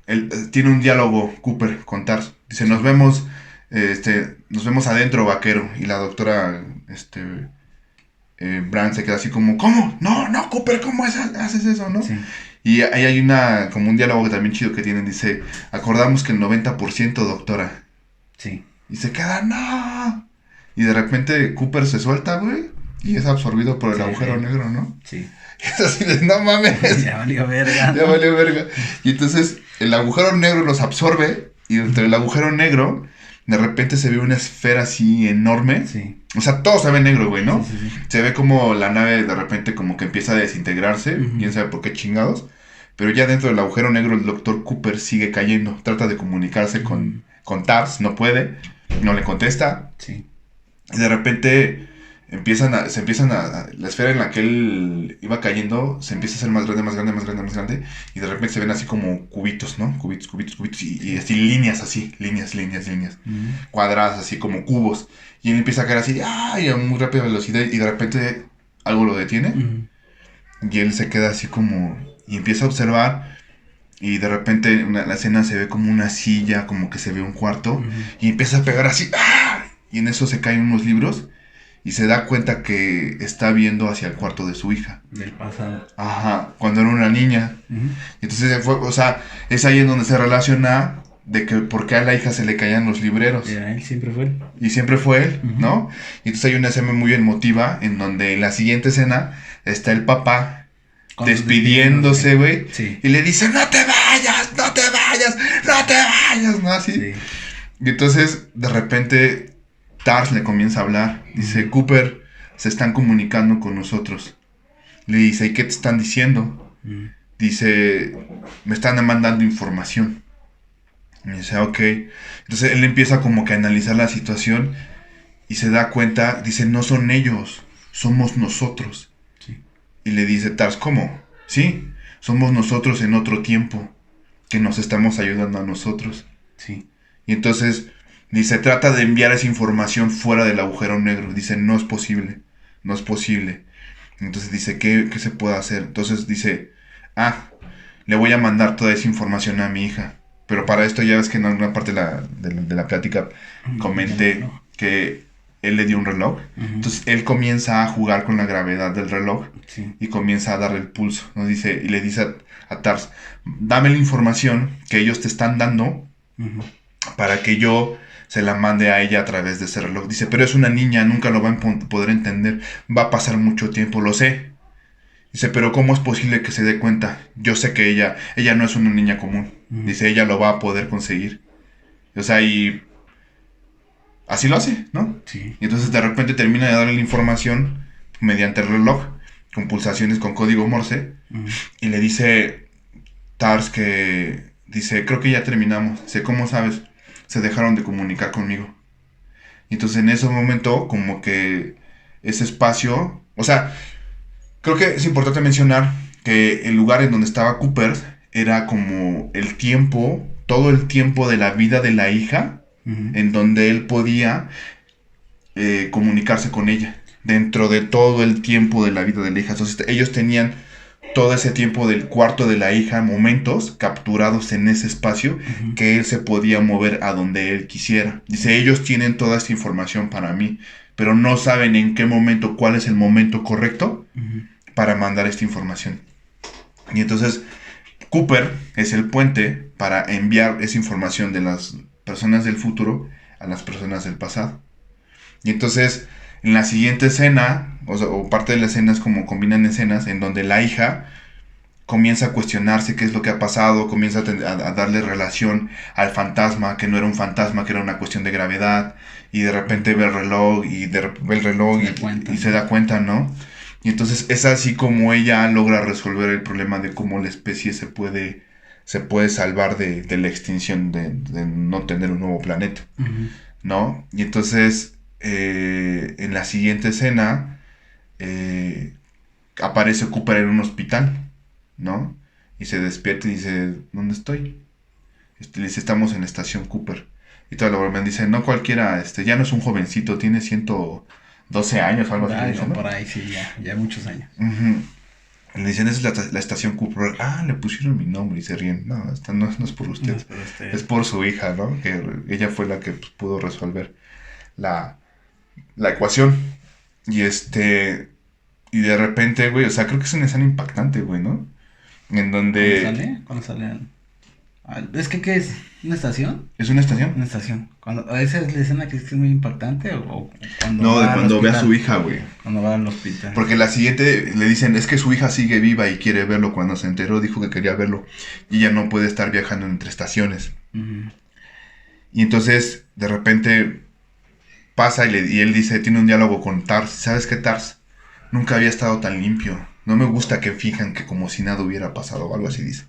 tiene un diálogo Cooper con TARS. Dice, nos vemos adentro, vaquero. Y la doctora Brown se queda así como, ¿cómo? No, Cooper, ¿cómo haces eso, no? Sí. Y ahí hay como un diálogo también chido que tienen, dice, acordamos que el 90%, doctora. Sí. Y se queda, no. Y de repente Cooper se suelta, güey, y es absorbido por el agujero negro, ¿no? Sí. Y es así de, no mames. Ya valió verga. Ya valió verga. Y entonces el agujero negro los absorbe, y entre el agujero negro, de repente se ve una esfera así enorme. Sí. O sea, todo se ve negro, güey, ¿no? Sí. Se ve como la nave de repente como que empieza a desintegrarse, quién sabe por qué chingados. Pero ya dentro del agujero negro el doctor Cooper sigue cayendo. Trata de comunicarse con TARS, no puede, no le contesta. Sí. Y de repente la esfera en la que él iba cayendo se empieza a hacer más grande, y de repente se ven así como cubitos, ¿no? Cubitos, y así líneas, cuadradas, así como cubos, y él empieza a caer así, y a muy rápida velocidad, y de repente algo lo detiene, y él se queda así como, y empieza a observar, y de repente la escena se ve como una silla, como que se ve un cuarto, y empieza a pegar así, y en eso se caen unos libros y se da cuenta que está viendo hacia el cuarto de su hija. Del pasado. Ajá, cuando era una niña. Entonces es ahí en donde se relaciona de que por qué a la hija se le caían los libreros. Y él siempre fue él. Y siempre fue él, ¿no? Y entonces hay una escena muy emotiva en donde en la siguiente escena está el papá despidiéndose, güey. Sí. Y le dice, no te vayas, ¿no? Así. Sí. Y entonces de repente TARS le comienza a hablar. Dice, Cooper, se están comunicando con nosotros. Le dice, ¿y qué te están diciendo? Mm. Dice, me están mandando información. Y dice, ok. Entonces él empieza como que a analizar la situación y se da cuenta, dice, no son ellos, somos nosotros. Sí. Y le dice Tars, ¿cómo? Sí, somos nosotros en otro tiempo, que nos estamos ayudando a nosotros. Sí. Y entonces dice, trata de enviar esa información fuera del agujero negro. Dice, no es posible, no es posible. Entonces dice, ¿qué se puede hacer? Entonces dice, le voy a mandar toda esa información a mi hija. Pero para esto ya ves que en alguna parte de la plática comenté que él le dio un reloj. Entonces él comienza a jugar con la gravedad del reloj. Sí. Y comienza a darle el pulso, ¿no? Dice, y le dice a Tars, dame la información que ellos te están dando para que yo se la mande a ella a través de ese reloj. Dice, pero es una niña, nunca lo va a poder entender, va a pasar mucho tiempo, lo sé. Dice, pero ¿cómo es posible que se dé cuenta? Yo sé que ella no es una niña común. Dice, ella lo va a poder conseguir. O sea, y así lo hace, ¿no? Sí. Y entonces de repente termina de darle la información mediante el reloj, con pulsaciones con código Morse, y le dice Tars que, dice, creo que ya terminamos. Dice, ¿cómo sabes? Se dejaron de comunicar conmigo. Y entonces en ese momento, como que ese espacio, o sea, creo que es importante mencionar que el lugar en donde estaba Cooper era como el tiempo, todo el tiempo de la vida de la hija, en donde él podía comunicarse con ella, dentro de todo el tiempo de la vida de la hija. Entonces ellos tenían todo ese tiempo del cuarto de la hija, momentos capturados en ese espacio, que él se podía mover a donde él quisiera. Dice, ellos tienen toda esta información para mí, pero no saben en qué momento, cuál es el momento correcto para mandar esta información. Y entonces Cooper es el puente para enviar esa información de las personas del futuro a las personas del pasado. Y entonces en la siguiente escena, o parte de la escena es como combinan escenas en donde la hija comienza a cuestionarse qué es lo que ha pasado, comienza a darle relación al fantasma, que no era un fantasma, que era una cuestión de gravedad, y de repente ve el reloj, y se da cuenta, ¿no? Y entonces es así como ella logra resolver el problema de cómo la especie se puede salvar de la extinción, de no tener un nuevo planeta, ¿no? Y entonces en la siguiente escena aparece Cooper en un hospital, ¿no? Y se despierta y dice, ¿dónde estoy? Le dice, estamos en la estación Cooper. Y toda la broma dice, no cualquiera, ya no es un jovencito, tiene 112 años o algo así. Dice, ¿no? Por ahí sí, ya muchos años. Le dicen, esa es la estación Cooper. Le pusieron mi nombre y se ríen. No, esta no es por usted. No es por usted. Es por su hija, ¿no? Que ella fue la que pudo resolver la ecuación. Y y de repente, güey, o sea, creo que es una escena impactante, güey, ¿no? En donde... ¿Cuándo sale? Es que, ¿qué es? ¿Una estación? ¿Es una estación? Una estación. ¿Esa es la escena que es muy impactante o cuando no, de cuando ve a su hija, güey. Cuando va al hospital. Porque la siguiente le dicen, es que su hija sigue viva y quiere verlo. Cuando se enteró dijo que quería verlo. Y ella no puede estar viajando entre estaciones. Y entonces, de repente, pasa y él dice, tiene un diálogo con Tars. ¿Sabes qué, Tars? Nunca había estado tan limpio. No me gusta que fijan que como si nada hubiera pasado o algo así dice.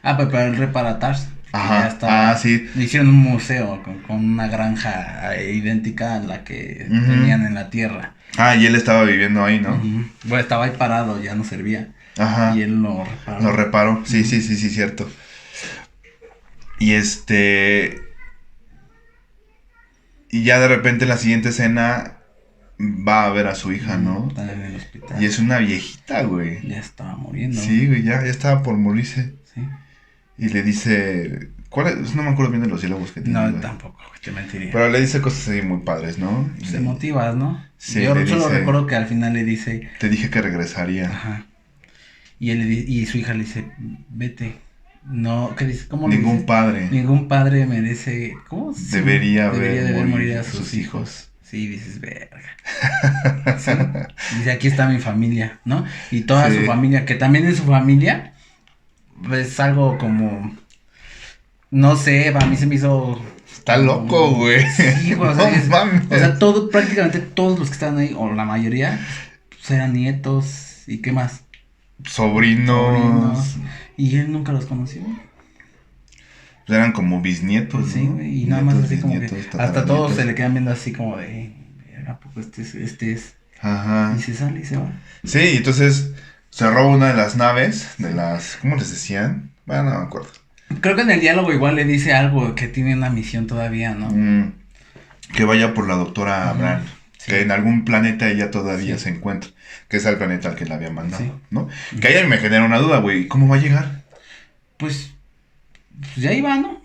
Pero él repara Tars. Ajá, sí. Le hicieron un museo con una granja idéntica a la que tenían en la Tierra. Y él estaba viviendo ahí, ¿no? Bueno, estaba ahí parado, ya no servía. Ajá. Y él lo reparó. Lo reparó, sí, cierto. Y y ya de repente en la siguiente escena va a ver a su hija, ¿no? Está en el hospital. Y es una viejita, güey. Ya estaba muriendo. Sí, güey, ya estaba por morirse. Sí. Y le dice... ¿Cuál es? No me acuerdo bien de los diálogos que tiene. No, güey. Tampoco, te mentiría. Pero le dice cosas así muy padres, ¿no? Te motivas, ¿no? Sí, yo solo recuerdo que al final le dice... Te dije que regresaría. Ajá. Y y su hija le dice, vete. No, ¿qué dice? ¿Cómo Ningún dice? padre. Ningún padre merece... ¿Cómo? Debería ver morir a sus hijos. Sí, dices, verga. Sí. Dice, aquí está mi familia, ¿no? Y toda su familia, que también es su familia, es algo como... No sé, a mí se me hizo... Está loco, güey. Sí, güey, o sea, prácticamente todos los que estaban ahí, o la mayoría, pues eran nietos, ¿Y qué más? Sobrinos. Y él nunca los conoció. Pues eran como bisnietos, Pues sí, ¿no? güey. Y nada más Nietos, así como que bisnietos, hasta todos se tataranietos. le quedan viendo así como de, ¿a poco este es? Ajá. Y se sale y se va. Sí, entonces se roba una de las naves, de las, ¿cómo les decían? Bueno, no me acuerdo. Creo que en el diálogo igual le dice algo que tiene una misión todavía, ¿no? Que vaya por la doctora Ujú, Brand. sí. Que en algún planeta ella todavía Sí. se encuentra. Que es el planeta al que la había mandado, Sí. ¿no? Que ahí me genera una duda, güey. ¿Cómo va a llegar? Pues ya iba, ¿no?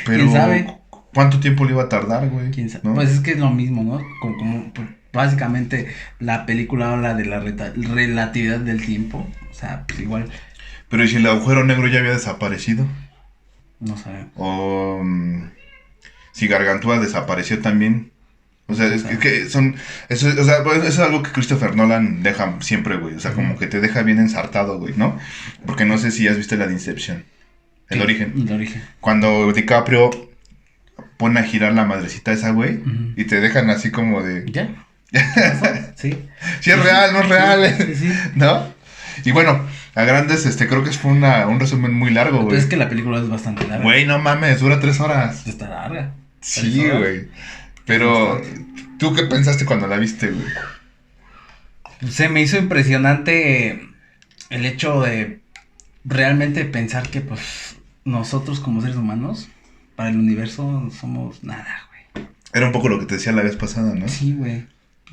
Pero, ¿Quién sabe? ¿cuánto tiempo le iba a tardar, güey? ¿Quién sabe? ¿No? Pues es que es lo mismo, ¿no? Pues, básicamente la película habla de la relatividad del tiempo. O sea, pues igual, Pero ¿y si el agujero negro ya había desaparecido? no sabemos. O si Gargantúa desapareció también. O sea, es que son... Eso, o sea, pues, eso es algo que Christopher Nolan deja siempre, güey. O sea, como que te deja bien ensartado, güey, ¿no? Porque no sé si has visto la de Inception. El Sí, origen. El origen. Cuando DiCaprio pone a girar la madrecita esa, güey. Ujú. Y te dejan así como de... ¿Ya? ¿Qué pasó? Sí. Si es real, no es real. Sí, sí. ¿No? Y bueno, a grandes, creo que fue un resumen muy largo, Pero güey. es que la película es bastante larga. Güey, no mames, dura 3 horas. Está larga. Sí, 3 horas. güey. Pero, ¿tú qué pensaste cuando la viste, güey? Se me hizo impresionante el hecho de realmente pensar que, pues, nosotros como seres humanos, para el universo, no somos nada, güey. Era un poco lo que te decía la vez pasada, ¿no? Sí, güey.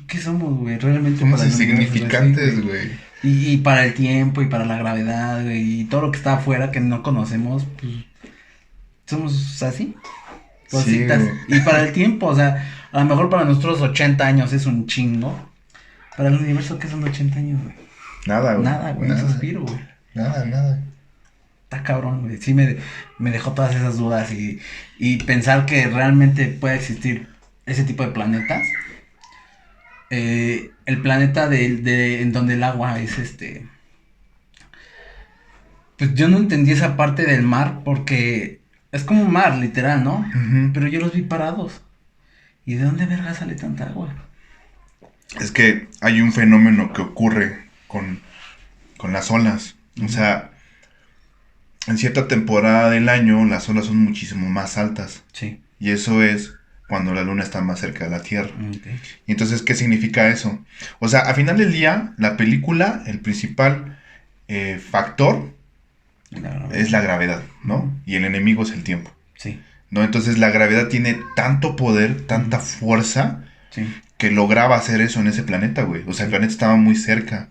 ¿Qué somos, güey? Realmente Somos para el universo, insignificantes, sí, güey. Y para el tiempo y para la gravedad, güey, y todo lo que está afuera que no conocemos, pues, somos así. Sí, Cositas. güey. Y para el tiempo, o sea, a lo mejor para nosotros 80 años es un chingo. Para el universo, ¿qué son 80 años, güey? Nada, güey. Nada, güey, un suspiro, güey. Nada. Está cabrón, güey. Sí me dejó todas esas dudas y pensar que realmente puede existir ese tipo de planetas. El planeta en donde el agua es pues yo no entendí esa parte del mar porque es como un mar, literal, ¿no? Ujú. Pero yo los vi parados. ¿Y de dónde verga sale tanta agua? Es que hay un fenómeno que ocurre con las olas. O sea, en cierta temporada del año las olas son muchísimo más altas. Sí. Y eso es cuando la luna está más cerca de la Tierra. Ok. Y entonces, ¿qué significa eso? O sea, a final del día, la película, el principal factor es la gravedad, ¿no? Y el enemigo es el tiempo, Sí, ¿no? Entonces la gravedad tiene tanto poder, tanta fuerza, sí. que lograba hacer eso en ese planeta, güey. O sea, el planeta estaba muy cerca.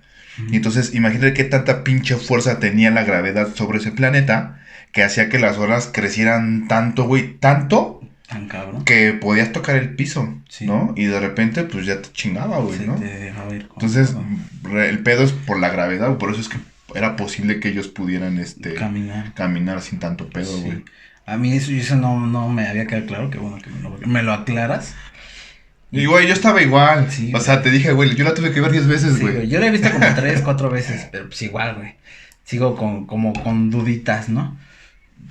Y entonces, imagínate qué tanta pinche fuerza tenía la gravedad sobre ese planeta, que hacía que las olas crecieran tanto, güey, tanto, Tan cabrón. que podías tocar el piso, Sí. ¿no? Y de repente, pues ya te chingaba, güey, Se ¿no? te dejaba ir con Entonces, todo. el pedo es por la gravedad, güey, por eso es que era posible que ellos pudieran, Caminar. caminar sin tanto pedo, Sí. güey. A mí eso no me había quedado claro, que bueno que me lo aclaras. Y, güey, yo estaba igual. Sí, O sea, te dije, güey, yo la tuve que ver 10 veces, Sí, güey. güey. Yo lo he visto como 3, 4 veces, pero pues igual, güey. Sigo como con duditas, ¿no?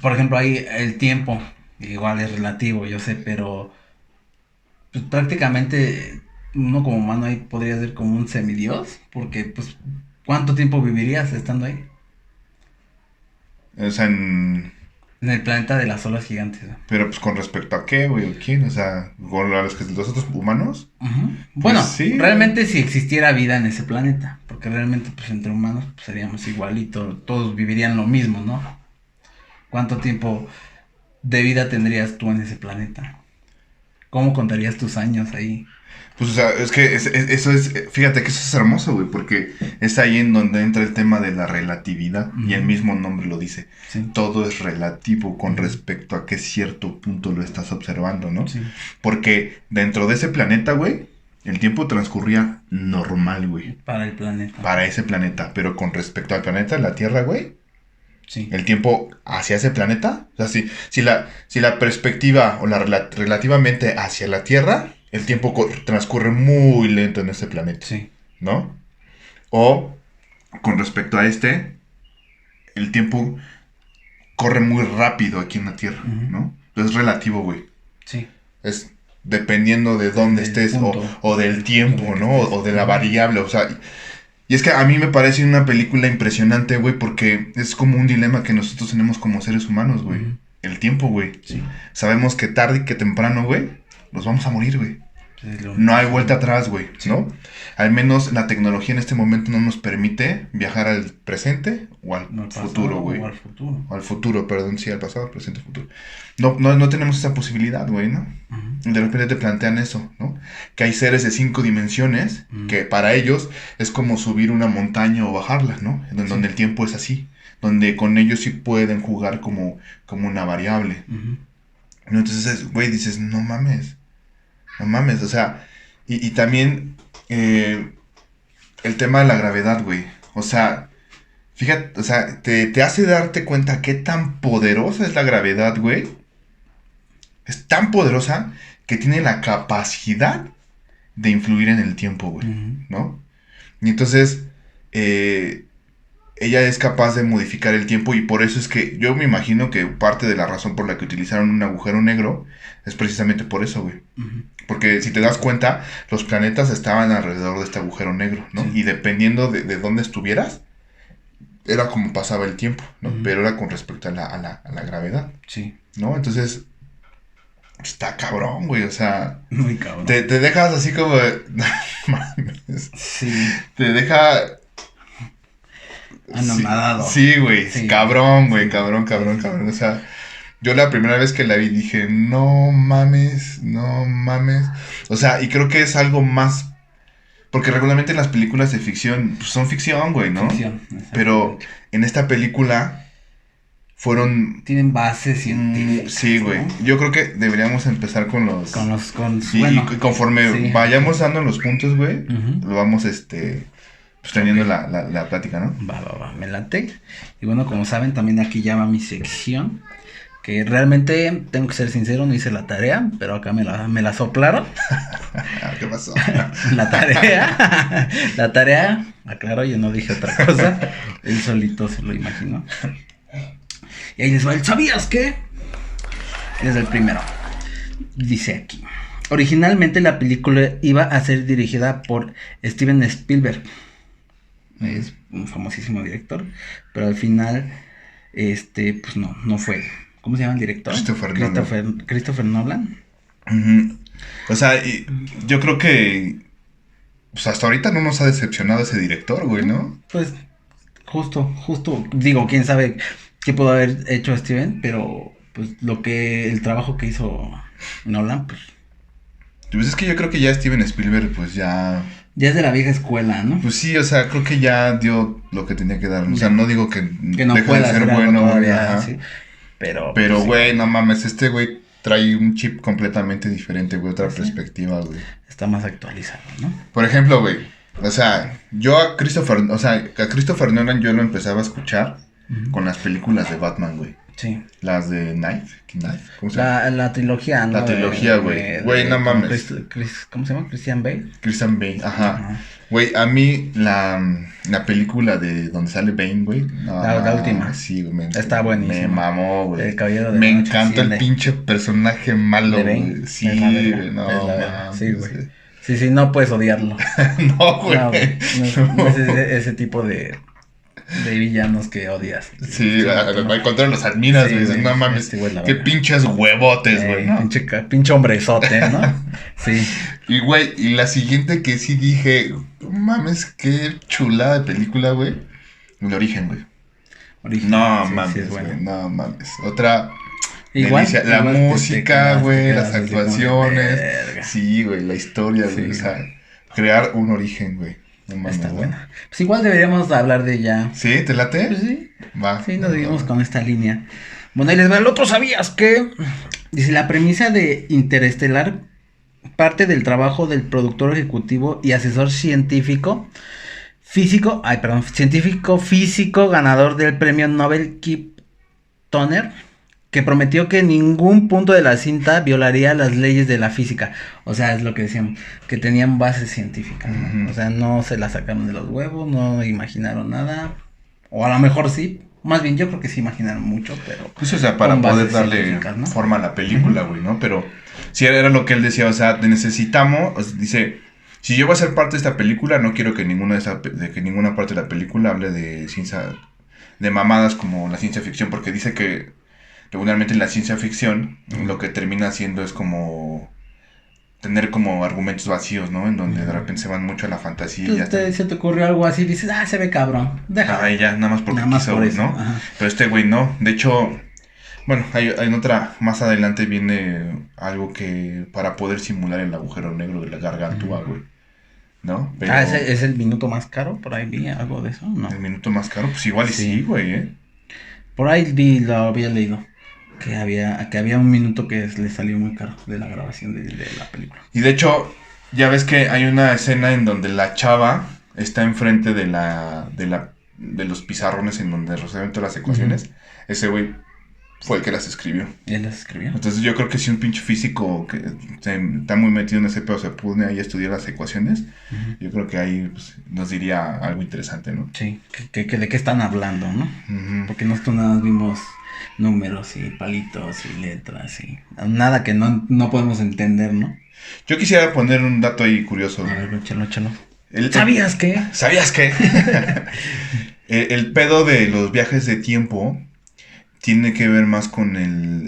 Por ejemplo, ahí el tiempo, igual es relativo, yo sé, pero pues prácticamente uno como humano ahí podría ser como un semidios, porque pues ¿cuánto tiempo vivirías estando ahí? O sea, En el planeta de las olas gigantes, ¿no? pero pues con respecto a qué, güey, o quién, o sea, con los otros humanos. Ujú. Bueno, sí, realmente si existiera vida en ese planeta, porque realmente pues entre humanos pues, seríamos igualitos, todos vivirían lo mismo, ¿no? ¿Cuánto tiempo de vida tendrías tú en ese planeta? ¿Cómo contarías tus años ahí? Pues, o sea, es que eso es, fíjate que eso es hermoso, güey, porque es ahí en donde entra el tema de la relatividad, y el mismo nombre lo dice. Sí. Todo es relativo con respecto a qué cierto punto lo estás observando, ¿no? Sí. Porque dentro de ese planeta, güey, el tiempo transcurría normal, güey, Para el planeta. para ese planeta, pero con respecto al planeta, la Tierra, güey, Sí. el tiempo hacia ese planeta, o sea, si la perspectiva o relativamente hacia la Tierra, el tiempo transcurre muy lento en ese planeta, Sí. ¿no? O con respecto a el tiempo corre muy rápido aquí en la Tierra, Ujú. ¿no? Es relativo, güey. Sí. Es dependiendo de dónde Del estés punto. o del tiempo, Donde ¿no? estés. O de la variable, o sea, Y es que a mí me parece una película impresionante, güey, porque es como un dilema que nosotros tenemos como seres humanos, güey. Ujú. El tiempo, güey. Sí. Sabemos que tarde y que temprano, güey, nos vamos a morir, güey. Es lo No hay único. vuelta atrás, güey, ¿no? Al menos la tecnología en este momento no nos permite viajar al presente o al No al pasado futuro, güey. o al futuro. O al futuro, perdón, sí, al pasado, presente, futuro. No tenemos esa posibilidad, güey, ¿no? Ujú. De repente te plantean eso, ¿no? Que hay seres de 5 dimensiones que para ellos es como subir una montaña o bajarla, ¿no? Donde el tiempo es así. Donde con ellos sí pueden jugar como una variable. Ujú. ¿No? Entonces, güey, dices, no mames, o sea, y también el tema de la gravedad, güey, o sea, fíjate, o sea, te hace darte cuenta qué tan poderosa es la gravedad, güey, es tan poderosa que tiene la capacidad de influir en el tiempo, güey, Ujú. ¿no? Y entonces, ella es capaz de modificar el tiempo y por eso es que yo me imagino que parte de la razón por la que utilizaron un agujero negro es precisamente por eso, güey. Ujú. Porque si te das cuenta, los planetas estaban alrededor de este agujero negro, ¿no? Sí. Y dependiendo de dónde estuvieras, era como pasaba el tiempo, ¿no? Ujú. Pero era con respecto a la gravedad, Sí. ¿no? Entonces, está cabrón, güey, o sea, Muy cabrón. te dejas así como de, no mames, Sí. te deja... Anonadado. Sí, güey, Sí. cabrón, güey, cabrón, o sea... Yo la primera vez que la vi dije, no mames. O sea, y creo que es algo más... Porque regularmente las películas de ficción pues, son ficción, güey, ¿no? Ficción, Pero en esta película fueron... tienen bases científicas. sí, güey. ¿no? Yo creo que deberíamos empezar con los... Y y conforme sí. vayamos dando los puntos, güey, Ujú. lo vamos, pues, teniendo la plática, ¿no? Va, me late. Y bueno, como saben, también aquí ya va mi sección. Que realmente, tengo que ser sincero, no hice la tarea, pero acá me la soplaron. ¿Qué pasó? La tarea, aclaro, yo no dije otra cosa. Él solito se lo imaginó. Y ahí les va el ¿sabías qué? Desde el primero. Dice aquí. Originalmente la película iba a ser dirigida por Steven Spielberg. Es un famosísimo director. Pero al final, pues no fue. ¿Cómo se llama el director? Christopher Nolan. Uh-huh. O sea, yo creo que pues hasta ahorita no nos ha decepcionado ese director, güey, ¿no? Pues justo, digo, quién sabe qué pudo haber hecho Steven, pero pues el trabajo que hizo Nolan, pues Pues es que yo creo que ya Steven Spielberg, pues ya es de la vieja escuela, ¿no? pues sí, o sea, creo que ya dio lo que tenía que dar. O sea, no digo que no deje pueda de ser hacer algo bueno, güey, todavía, ajá. sí. Pero Pero, sí, güey, no mames, este güey trae un chip completamente diferente, güey, otra Sí. perspectiva, güey. está más actualizado, ¿no? Por ejemplo, güey, o sea, a Christopher Nolan yo lo empezaba a escuchar Ujú. con las películas de Batman, güey. Sí. Las de Knife, ¿cómo se llama? La trilogía, ¿no? La trilogía, güey. Güey, no mames. ¿Cómo se llama? Christian Bale. Christian Bale, ajá. Ajá. Güey, a mí la película de donde sale Bane, güey. No, La última. Sí, güey. Está buenísima. Me mamó, güey. El Caballero de Me la Noche encanta el Asciende. pinche personaje malo, De Bane. güey. Sí, Es la verga, güey, no, es la verga. mames, Sí, güey. Sí, no puedes odiarlo. No, güey. No es ese tipo de villanos que odias. Sí, no. al contrario, los admiras, Sí, güey. Dices, güey, no mames, este güey, la qué verga. pinches huevotes, güey. ¿no? Pinche hombrezote, ¿no? Sí. Y, güey, y la siguiente que sí dije, no mames, qué chulada de película, güey. El Origen, güey. Origen. No Sí, mames, sí, es bueno. güey, no mames. Otra Igual, delicia. La igual música, te güey, quedas las así como de actuaciones. verga. Sí, güey, la historia, Sí, güey. O sea, crear un origen, güey. No mames, Está ¿no? buena. Pues igual deberíamos hablar de ella. ¿Sí? ¿Te late? Pues sí. Va. Sí, nos seguimos con esta línea. Bueno, ahí les va el otro. ¿Sabías que? Dice, la premisa de Interestelar parte del trabajo del productor ejecutivo y asesor científico físico, ganador del premio Nobel Kip Thorne, que prometió que ningún punto de la cinta violaría las leyes de la física. O sea, es lo que decíamos, que tenían bases científicas, ¿no? Ujú. O sea, no se la sacaron de los huevos, no imaginaron nada. O a lo mejor sí. Más bien, yo creo que sí imaginaron mucho, pero... Pues, o sea, para con poder bases darle científicas, ¿no? forma a la película, güey, ¿no? Pero sí era lo que él decía, o sea, necesitamos, o sea, dice, Si yo voy a ser parte de esta película, no quiero que que ninguna parte de la película hable de ciencia, de mamadas como la ciencia ficción, porque dice que regularmente en la ciencia ficción lo que termina haciendo es como tener como argumentos vacíos, ¿no? En donde de repente se van mucho a la fantasía y ya está. Se te ocurrió algo así, dices, se ve cabrón, déjalo. Ah, y ya, nada más porque Nada más quiso, por eso, ¿no? ajá. Pero este güey no. De hecho, bueno, hay en otra, más adelante viene algo que para poder simular el agujero negro de la gargantúa, güey. ¿No? Pero ¿Ese es el minuto más caro? Por ahí vi algo de eso, ¿no? el minuto más caro, pues igual y sí, güey, ¿eh? Por ahí lo había leído. Que había un minuto que le salió muy caro de la grabación de la película. Y de hecho, ya ves que hay una escena en donde la chava está enfrente de los pizarrones en donde resuelven todas las ecuaciones. Uh-huh. Ese güey fue el que las escribió. ¿Él las escribió? Entonces yo creo que si un pinche físico que está muy metido en ese pedo se pone ahí a estudiar las ecuaciones, uh-huh, yo creo que ahí pues, nos diría algo interesante, ¿no? Sí, que de qué están hablando, ¿no? Uh-huh. Porque nosotros nada más vimos números y palitos y letras y nada que no podemos entender, ¿no? Yo quisiera poner un dato ahí curioso. A ver, échalo. ¿Sabías qué? ¿Sabías qué? El pedo de los viajes de tiempo tiene que ver más con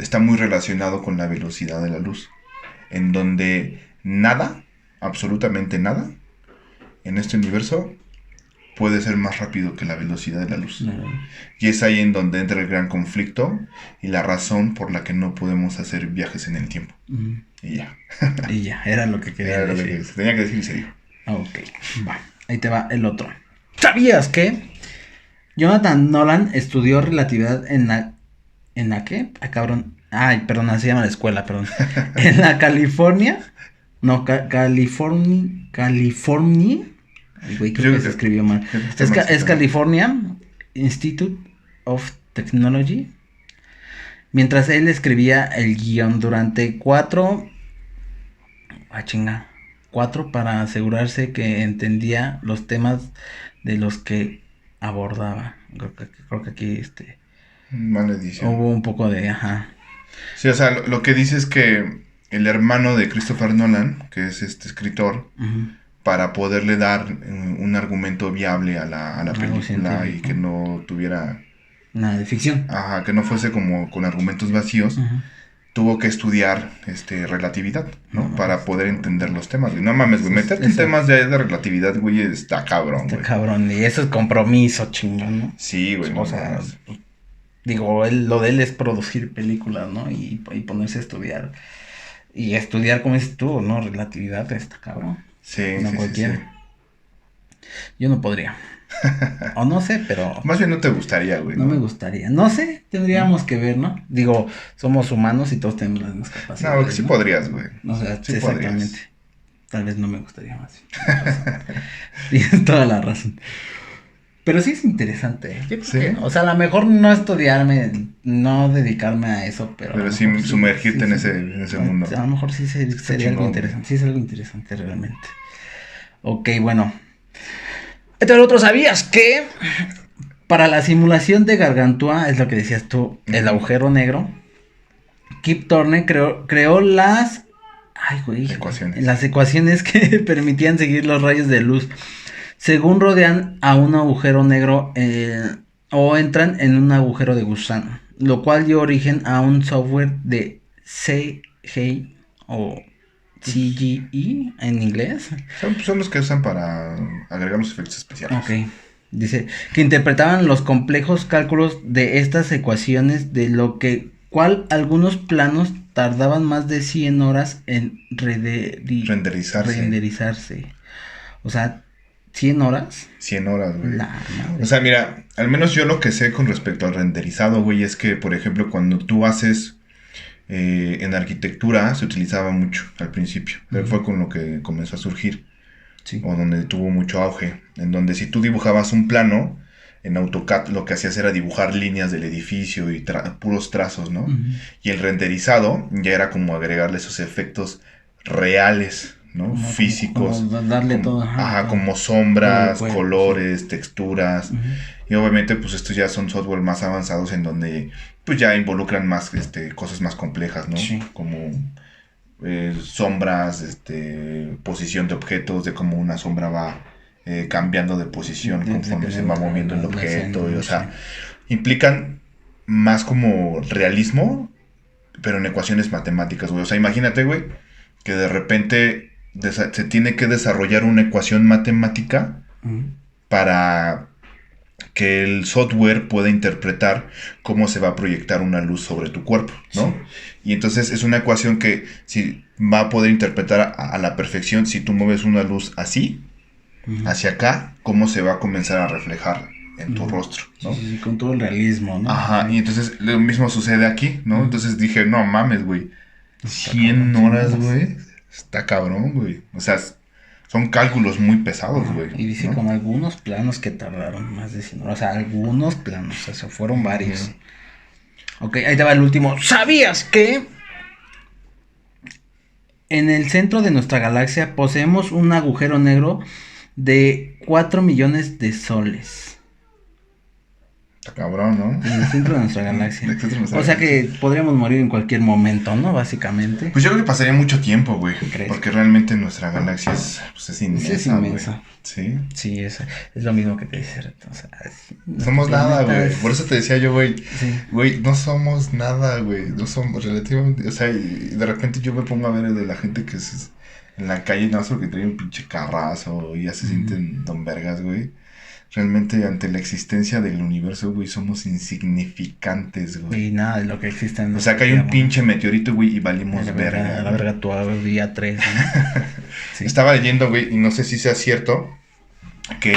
está muy relacionado con la velocidad de la luz, en donde nada, absolutamente nada, en este universo puede ser más rápido que la velocidad de la luz. Uh-huh. Y es ahí en donde entra el gran conflicto y la razón por la que no podemos hacer viajes en el tiempo. Uh-huh. Y ya. Y ya, era lo que quería decir. Lo que se tenía que decir y se dijo. Ok, va, ahí te va el otro. ¿Sabías que Jonathan Nolan estudió relatividad en la qué? Cabrón. Ay, perdón, así se llama la escuela, perdón. En la California. No, California. Ay, güey, creo que se escribió mal. Es California Institute of Technology. Mientras él escribía el guión durante 4 para asegurarse que entendía los temas de los que abordaba. Creo que aquí mala edición. Hubo un poco de Sí, o sea, lo que dice es que el hermano de Christopher Nolan, que es este escritor, uh-huh, para poderle dar un argumento viable a la película y que no tuviera nada de ficción. Ajá, que no fuese como con argumentos vacíos. Uh-huh. Tuvo que estudiar relatividad, ¿no? Uh-huh. Para poder entender los temas, güey. No mames, güey, meterte en temas de relatividad, güey, está cabrón, güey. Está cabrón, y eso es compromiso, chingón, ¿no? Sí, güey. O sea, digo, lo de él es producir películas, ¿no? Y ponerse a estudiar. Y estudiar, como dices tú, ¿no? Relatividad está cabrón. Sí, no sí, cualquiera. Sí. Yo no podría. O no sé, pero... Más bien no te gustaría, güey. No me gustaría. No sé, tendríamos que ver, ¿no? Digo, somos humanos y todos tenemos las mismas capacidades. No, que sí, ¿no? Podrías, güey. O sea, sí exactamente. Podrías. Tal vez no me gustaría más. Tienes toda la razón. Pero sí es interesante. Yo creo que, o sea, a lo mejor no estudiarme, no dedicarme a eso, pero sí sumergirte en ese mundo. A lo mejor sí sería algo interesante. Sí es algo interesante realmente. Ok, bueno. Entonces, el otro, ¿sabías que para la simulación de Gargantúa, es lo que decías tú, el agujero negro, Kip Thorne creó las ecuaciones que permitían seguir los rayos de luz según rodean a un agujero negro o entran en un agujero de gusano, lo cual dio origen a un software de CGI o CGI en inglés. Son los que usan para agregar los efectos especiales. Ok. Dice que interpretaban los complejos cálculos de estas ecuaciones, de lo cual algunos planos tardaban más de 100 horas en renderizarse. O sea, 100 horas. 100 horas, güey. O sea, mira, al menos yo lo que sé con respecto al renderizado, güey, es que, por ejemplo, cuando tú haces en arquitectura, se utilizaba mucho al principio. Uh-huh. Fue con lo que comenzó a surgir. Sí. O donde tuvo mucho auge. En donde si tú dibujabas un plano, en AutoCAD lo que hacías era dibujar líneas del edificio y puros trazos, ¿no? Uh-huh. Y el renderizado ya era como agregarle esos efectos reales, ¿no? Como, físicos. Como darle todo. Como sombras, colores, texturas. Uh-huh. Y obviamente, pues estos ya son software más avanzados en donde pues ya involucran más cosas más complejas, ¿no? Sí. Como sombras, posición de objetos, de cómo una sombra va cambiando de posición conforme se va moviendo el objeto, o sea, implican más como realismo, pero en ecuaciones matemáticas, güey. O sea, imagínate, güey, que de repente se tiene que desarrollar una ecuación matemática para que el software pueda interpretar cómo se va a proyectar una luz sobre tu cuerpo, ¿no? Sí. Y entonces es una ecuación que va a poder interpretar a la perfección si tú mueves una luz así, hacia acá, cómo se va a comenzar a reflejar en tu rostro, ¿no? Sí, con todo el realismo, ¿no? Ajá, y entonces lo mismo sucede aquí, ¿no? Entonces dije, no mames, güey, 100 horas, güey, está cabrón, güey. O sea, son cálculos muy pesados, güey. Y dice, ¿no? Con algunos planos que tardaron más de 100 horas. O sea, algunos planos, o sea, fueron varios. Ok, ahí te va el último. ¿Sabías que en el centro de nuestra galaxia poseemos un agujero negro de 4 millones de soles? Está cabrón, ¿no? En el centro de nuestra galaxia. O sea que podríamos morir en cualquier momento, ¿no? Básicamente. Pues yo creo que pasaría mucho tiempo, güey. Porque realmente nuestra galaxia es inmensa. Es inmensa. Güey. Sí. Sí, es lo mismo que te dice. O sea, somos nada, güey. Por eso te decía yo, güey. Sí. Güey, no somos nada, güey. No somos relativamente. O sea, y de repente yo me pongo a ver de la gente que es en la calle, no sé, que trae un pinche carrazo y ya se sienten don vergas, güey. Realmente ante la existencia del universo, güey, somos insignificantes, güey. Y nada de lo que existe en o sea, que hay un pinche meteorito, güey, y valimos verga. A la verga tu día 3, ¿no? Sí. Estaba leyendo, güey, y no sé si sea cierto, que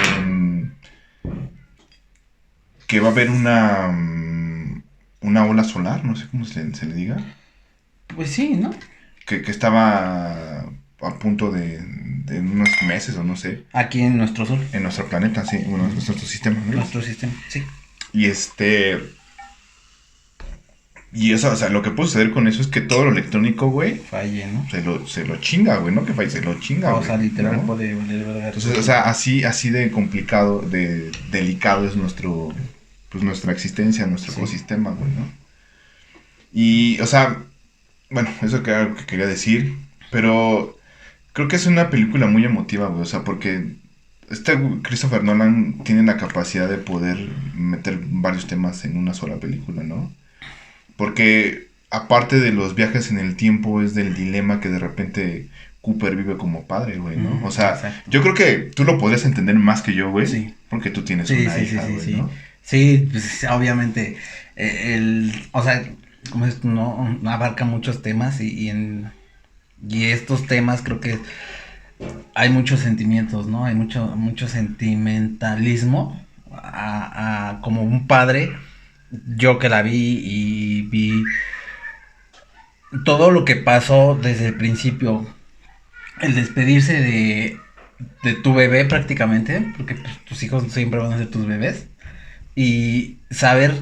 va a haber una ola solar, no sé cómo se le diga. Pues sí, ¿no? Que estaba a punto de unos meses o no sé. Aquí en nuestro sol. En nuestro planeta, sí. Bueno, en nuestro sistema, ¿no? Nuestro sistema, sí. Y y eso, o sea, lo que puede suceder con eso es que todo lo electrónico, güey, falle, ¿no? Se lo chinga, güey, no que falle, se lo chinga, güey. O sea, literal, ¿no? puede valer verga. Entonces, o sea, así de complicado, de delicado es nuestra existencia, nuestro ecosistema, güey, ¿no? Y, o sea, bueno, eso que era lo que quería decir, pero creo que es una película muy emotiva, güey, o sea, porque Christopher Nolan tiene la capacidad de poder meter varios temas en una sola película, ¿no? Porque aparte de los viajes en el tiempo es del dilema que de repente Cooper vive como padre, güey, ¿no? O sea, exacto. Yo creo que tú lo podrías entender más que yo, güey, sí. Porque tú tienes una hija, güey, ¿no? Sí, pues obviamente, o sea, como es, no abarca muchos temas y estos temas creo que hay muchos sentimientos, ¿no? Hay mucho sentimentalismo como un padre. Yo que la vi y vi todo lo que pasó desde el principio. El despedirse de tu bebé prácticamente, porque pues, tus hijos siempre van a ser tus bebés. Y saber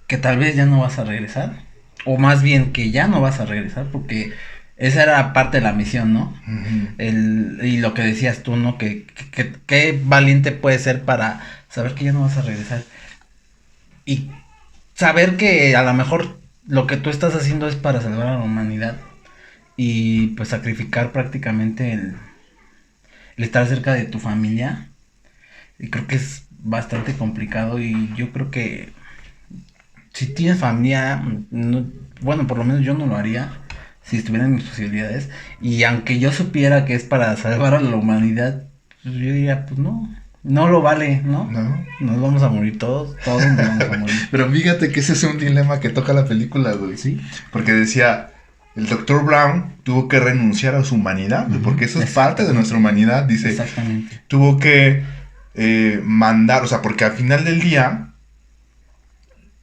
que tal vez ya no vas a regresar. O más bien que ya no vas a regresar porque esa era parte de la misión, ¿no? Uh-huh. Y lo que decías tú, ¿no? Que valiente puede ser para saber que ya no vas a regresar. Y saber que a lo mejor lo que tú estás haciendo es para salvar a la humanidad. Y pues sacrificar prácticamente el estar cerca de tu familia. Y creo que es bastante complicado. Y yo creo que si tienes familia, bueno, por lo menos yo no lo haría si estuvieran mis posibilidades. Y aunque yo supiera que es para salvar a la humanidad, pues yo diría, pues no lo vale, ¿no? No. Nos vamos a morir todos nos vamos a morir. Pero fíjate que ese es un dilema que toca la película, güey. Sí. Porque decía, el Dr. Brown tuvo que renunciar a su humanidad, uh-huh. Porque eso es parte de nuestra humanidad, dice. Exactamente. Tuvo que mandar, o sea, porque al final del día,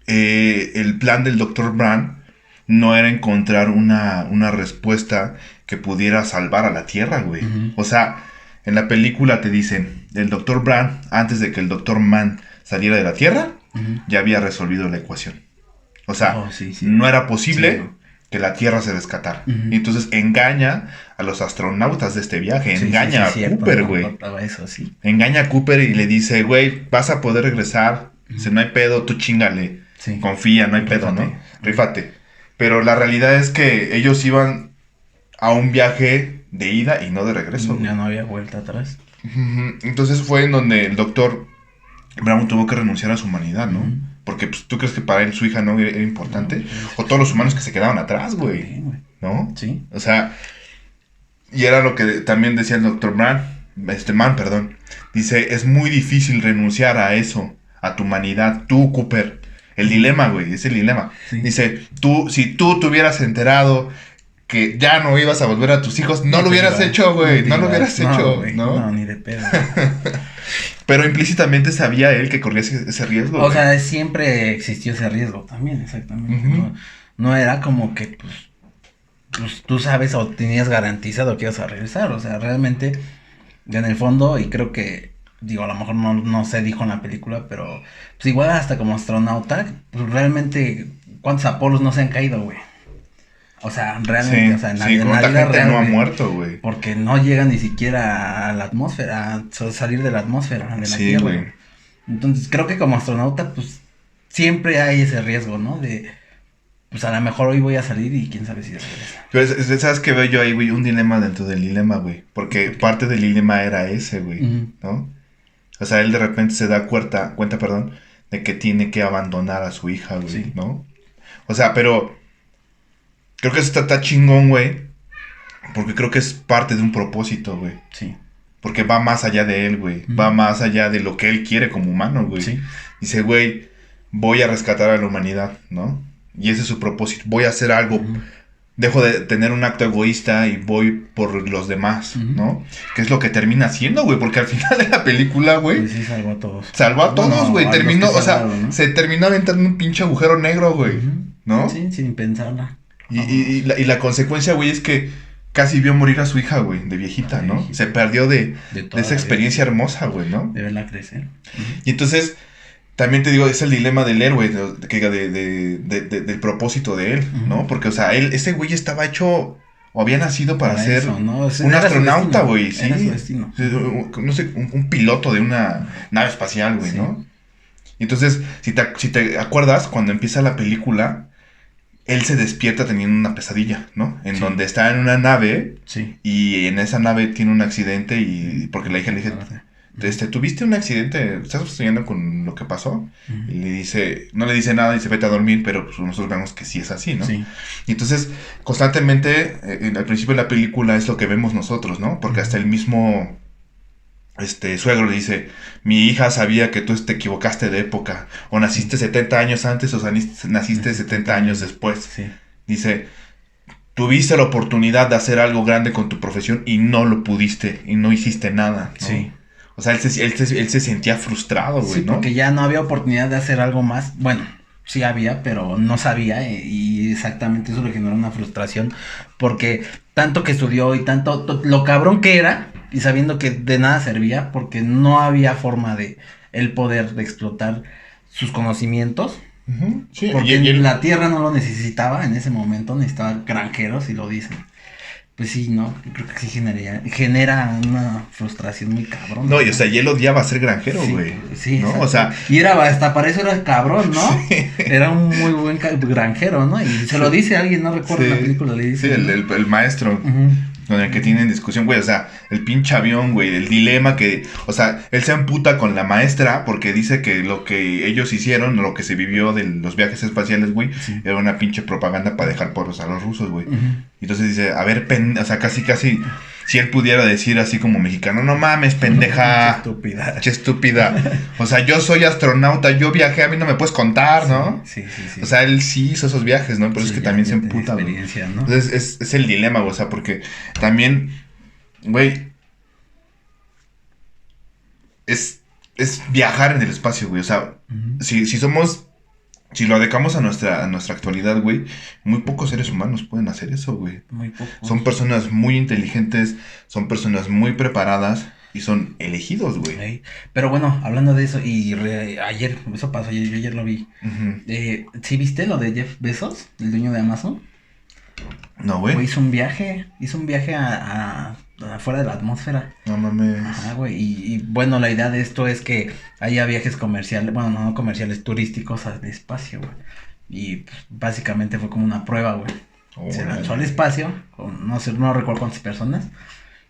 el plan del Dr. Brown no era encontrar una respuesta que pudiera salvar a la Tierra, güey. Uh-huh. O sea, en la película te dicen, el Dr. Brown, antes de que el Dr. Mann saliera de la Tierra, uh-huh. ya había resolvido la ecuación. O sea, no era posible que la Tierra se rescatara. Uh-huh. Y entonces engaña a los astronautas de este viaje, engaña a Cooper, güey. Engaña a Cooper y le dice, güey, vas a poder regresar, uh-huh. Si no hay pedo, tú chingale, confía, no hay pedo, ¿no? Rífate. Pero la realidad es que ellos iban a un viaje de ida y no de regreso. Ya no había vuelta atrás. Entonces fue en donde el doctor Brown tuvo que renunciar a su humanidad, ¿no? Porque pues, tú crees que para él su hija no era importante. No, pues, o todos los humanos que se quedaban atrás, güey. También, güey. ¿No? Sí. O sea, y era lo que también decía el doctor Mann, perdón. Dice, es muy difícil renunciar a eso, a tu humanidad. Tú, Cooper. El dilema, güey, es el dilema. Sí. Dice, si tú te hubieras enterado que ya no ibas a volver a tus hijos, no lo hubieras hecho, güey. No lo hubieras hecho, güey, ¿no? No, ni de pedo. Pero implícitamente sabía él que corría ese riesgo. O sea, siempre existió ese riesgo también, exactamente. No era como que, pues tú sabes o tenías garantizado que ibas a regresar. O sea, realmente, en el fondo, y creo que, digo, a lo mejor no se dijo en la película, pero pues igual hasta como astronauta, pues realmente, ¿cuántos Apolos no se han caído, güey? O sea, realmente, sí, o sea, en la ¿cuánta vida gente real, no ha güey, muerto, güey? porque no llegan ni siquiera a la atmósfera, a salir de la atmósfera de la Sí, Tierra. güey. Entonces, creo que como astronauta, pues, siempre hay ese riesgo, ¿no? De, pues, a lo mejor hoy voy a salir y quién sabe si regresa. Pero ¿sabes qué veo yo ahí, güey? Un dilema dentro del dilema, güey. Porque parte del dilema era ese, güey, ¿no? O sea, él de repente se da cuenta, de que tiene que abandonar a su hija, güey, Sí. ¿no? O sea, pero creo que eso está chingón, güey. Porque creo que es parte de un propósito, güey. Sí. Porque va más allá de él, güey. Va más allá de lo que él quiere como humano, güey. Sí. Dice, güey, voy a rescatar a la humanidad, ¿no? Y ese es su propósito. Voy a hacer algo. Dejo de tener un acto egoísta y voy por los demás, ¿no? Que es lo que termina haciendo, güey. Porque al final de la película, güey. Pues sí, salvó a todos. Salvó a todos, güey. Terminó, o sea, ¿no? se terminó aventando un pinche agujero negro, güey. ¿No? Sí, sin pensarla. Y la consecuencia, güey, es que casi vio morir a su hija, güey, de viejita, ¿no? viejita. Se perdió de toda esa experiencia hermosa, güey, ¿no? De verla crecer. Y entonces, también te digo, es el dilema del héroe, del propósito de él, ¿no? Porque, o sea, ese güey estaba hecho, o había nacido para ser eso, ¿no? un astronauta, güey, sí. Era su destino. No sé, un piloto de una nave espacial, güey, Sí. ¿no? Y entonces, si te acuerdas, cuando empieza la película, él se despierta teniendo una pesadilla, ¿no? En donde está en una nave Sí. y en esa nave tiene un accidente y porque la hija le dice, ¿tuviste un accidente? ¿Estás soñando con lo que pasó? Y le dice, no le dice nada y se vete a dormir, pero pues nosotros vemos que sí es así, ¿no? Sí. Y entonces, constantemente, al principio de la película es lo que vemos nosotros, ¿no? Porque hasta el mismo suegro le dice, mi hija sabía que tú te equivocaste de época, o naciste 70 años antes o naciste 70 años después. Sí. Dice, tuviste la oportunidad de hacer algo grande con tu profesión y no lo pudiste, y no hiciste nada, ¿no? Sí. O sea, él se sentía frustrado, güey, Sí, ¿no? porque ya no había oportunidad de hacer algo más. Bueno, sí había, pero no sabía y exactamente eso le generó una frustración porque tanto que estudió y tanto lo cabrón que era y sabiendo que de nada servía porque no había forma de él poder explotar sus conocimientos. Sí, Porque la tierra no lo necesitaba en ese momento, necesitaba granjeros y lo dicen. Pues sí, no, creo que sí genera una frustración muy cabrón. No, y o sea, y él odiaba ser granjero, güey. Sí, ¿no? exacto. O sea, y era, hasta para eso era cabrón, ¿no? Sí. Era un muy buen granjero, ¿no? Y se lo dice alguien, no recuerdo en la película, le dice. Sí, el maestro. Con el que tienen discusión, güey, o sea, el pinche avión, güey, el dilema que, o sea, él se amputa con la maestra porque dice que lo que ellos hicieron, lo que se vivió de los viajes espaciales, güey, era una pinche propaganda para dejar porros a los rusos, güey. Entonces dice, a ver, o sea, casi, si él pudiera decir así como mexicano, no mames, pendeja. Che estúpida. O sea, yo soy astronauta, yo viajé, a mí no me puedes contar, ¿no? Sí. O sea, él sí hizo esos viajes, ¿no? Pero es que también se emputa, güey. ¿No? Entonces es el dilema, güey, o sea, porque también, güey, es viajar en el espacio, güey. O sea, si lo adecuamos a nuestra actualidad, güey, muy pocos seres humanos pueden hacer eso, güey. Muy pocos. Son personas muy inteligentes, son personas muy preparadas y son elegidos, güey. Okay. Pero bueno, hablando de eso, y ayer, eso pasó, yo ayer lo vi. ¿Sí viste lo de Jeff Bezos, el dueño de Amazon? No, güey. Hizo un viaje a afuera de la atmósfera. No mames. Ajá, güey. Y bueno, la idea de esto es que haya viajes comerciales, bueno, no comerciales, turísticos al espacio, güey. Y pues, básicamente fue como una prueba, güey. Se lanzó al espacio, no sé, no recuerdo cuántas personas,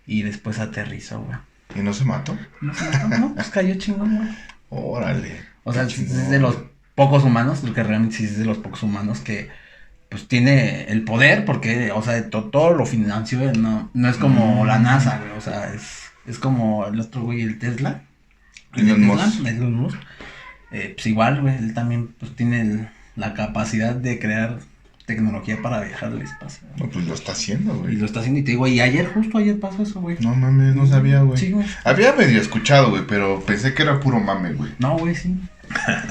y después aterrizó, güey. ¿Y no se mató? No se mató, no, pues cayó chingón, güey. Órale. O sea, es de los pocos humanos, lo que realmente sí es de los pocos humanos que, pues, tiene el poder, porque, o sea, todo lo financió, no es como la NASA, güey, o sea, es como el otro güey, el Tesla. Elon Musk. Elon Musk. Pues igual, güey, él también, pues, tiene la capacidad de crear tecnología para viajar al espacio. No, pues lo está haciendo, Y güey. lo está haciendo, y te digo, y justo ayer pasó eso, güey. No mames, no sabía, güey. Sí, güey. Había medio escuchado, güey, pero pensé que era puro mame, güey. No, güey, sí.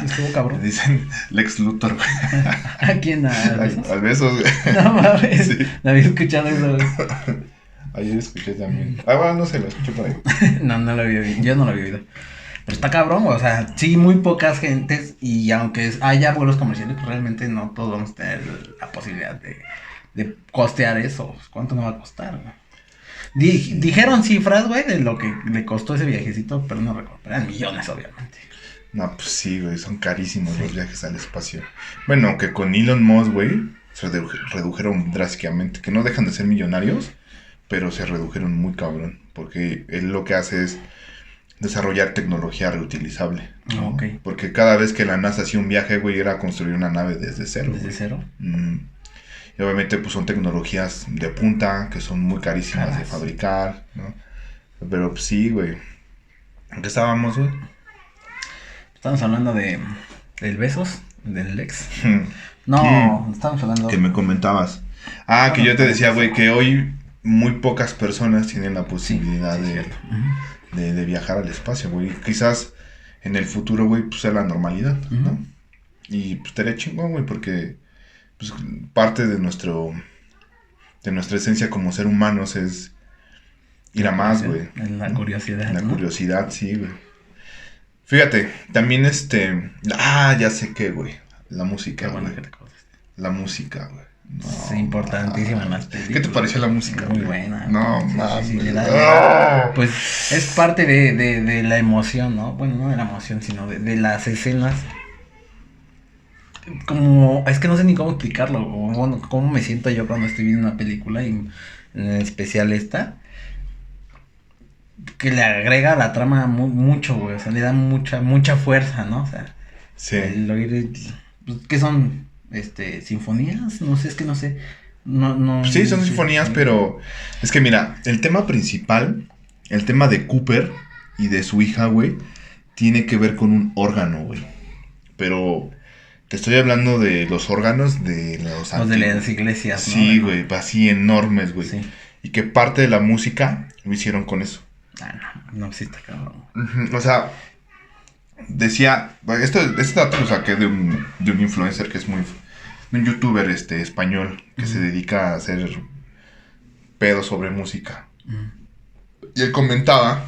Estuvo cabrón. Dicen Lex Luthor, güey. ¿A quién? ¿A besos? Al besos, güey. No mames, Sí. no había escuchado eso, güey. Ayer escuché también. Bueno, no sé, lo escuché por ahí. No lo había oído, yo no lo había oído. Pero está cabrón, güey, o sea, sí, muy pocas gentes, y aunque haya vuelos comerciales, pues realmente no todos vamos a tener la posibilidad de costear eso. ¿Cuánto nos va a costar, güey? Dijeron cifras, güey, de lo que le costó ese viajecito, pero no recuerdo, eran millones, obviamente. No, pues sí, güey, son carísimos los viajes al espacio. Bueno, aunque con Elon Musk, güey, se redujeron drásticamente. Que no dejan de ser millonarios, pero se redujeron muy cabrón. Porque él lo que hace es desarrollar tecnología reutilizable, ¿no? Ok. Porque cada vez que la NASA hacía un viaje, güey, era construir una nave desde cero. ¿Desde güey. cero? Y obviamente, pues son tecnologías de punta, que son muy carísimas de Caras. fabricar, ¿no? Pero pues, sí, güey. ¿En qué estábamos, güey? Estamos hablando del besos, del ex. No, estamos hablando... Que me comentabas. Que yo te decía, güey, que hoy muy pocas personas tienen la posibilidad Sí, de, cierto. Ujú. de viajar al espacio, güey. Quizás en el futuro, güey, pues sea la normalidad, ¿no? Ujú. Y pues estaría chingón, güey, porque pues, parte de nuestra esencia como ser humanos es ir a más, güey. La ¿no? curiosidad, La ¿no? curiosidad, sí, güey. Fíjate, también ya sé qué, güey. La música, Qué bueno güey. que te acuerdas. La música, güey. No, Es importantísima en las películas. ¿Qué te pareció la música? Muy güey? buena. No, Sí, mames. sí, le ¡Ah! da- Pues es parte de la emoción, ¿no? Bueno, no de la emoción, sino de las escenas. Como, es que no sé ni cómo explicarlo, o bueno, cómo me siento yo cuando estoy viendo una película, y en especial esta, que le agrega a la trama mucho, güey, o sea, le da mucha fuerza, ¿no? O sea, Sí. el oír, pues, ¿qué son? Sinfonías, no sé, es que no sé, no. Sí, son no sé. sinfonías, pero es que mira, el tema principal, el tema de Cooper y de su hija, güey, tiene que ver con un órgano, güey. Pero te estoy hablando de los órganos de los Los de las antiguos. iglesias, ¿no? Sí, güey, así enormes, güey. Sí. Y que parte de la música lo hicieron con eso. No existe, cabrón. Ujú. O sea, decía, este dato lo saqué de un influencer que es de un youtuber español que se dedica a hacer pedos sobre música. Y él comentaba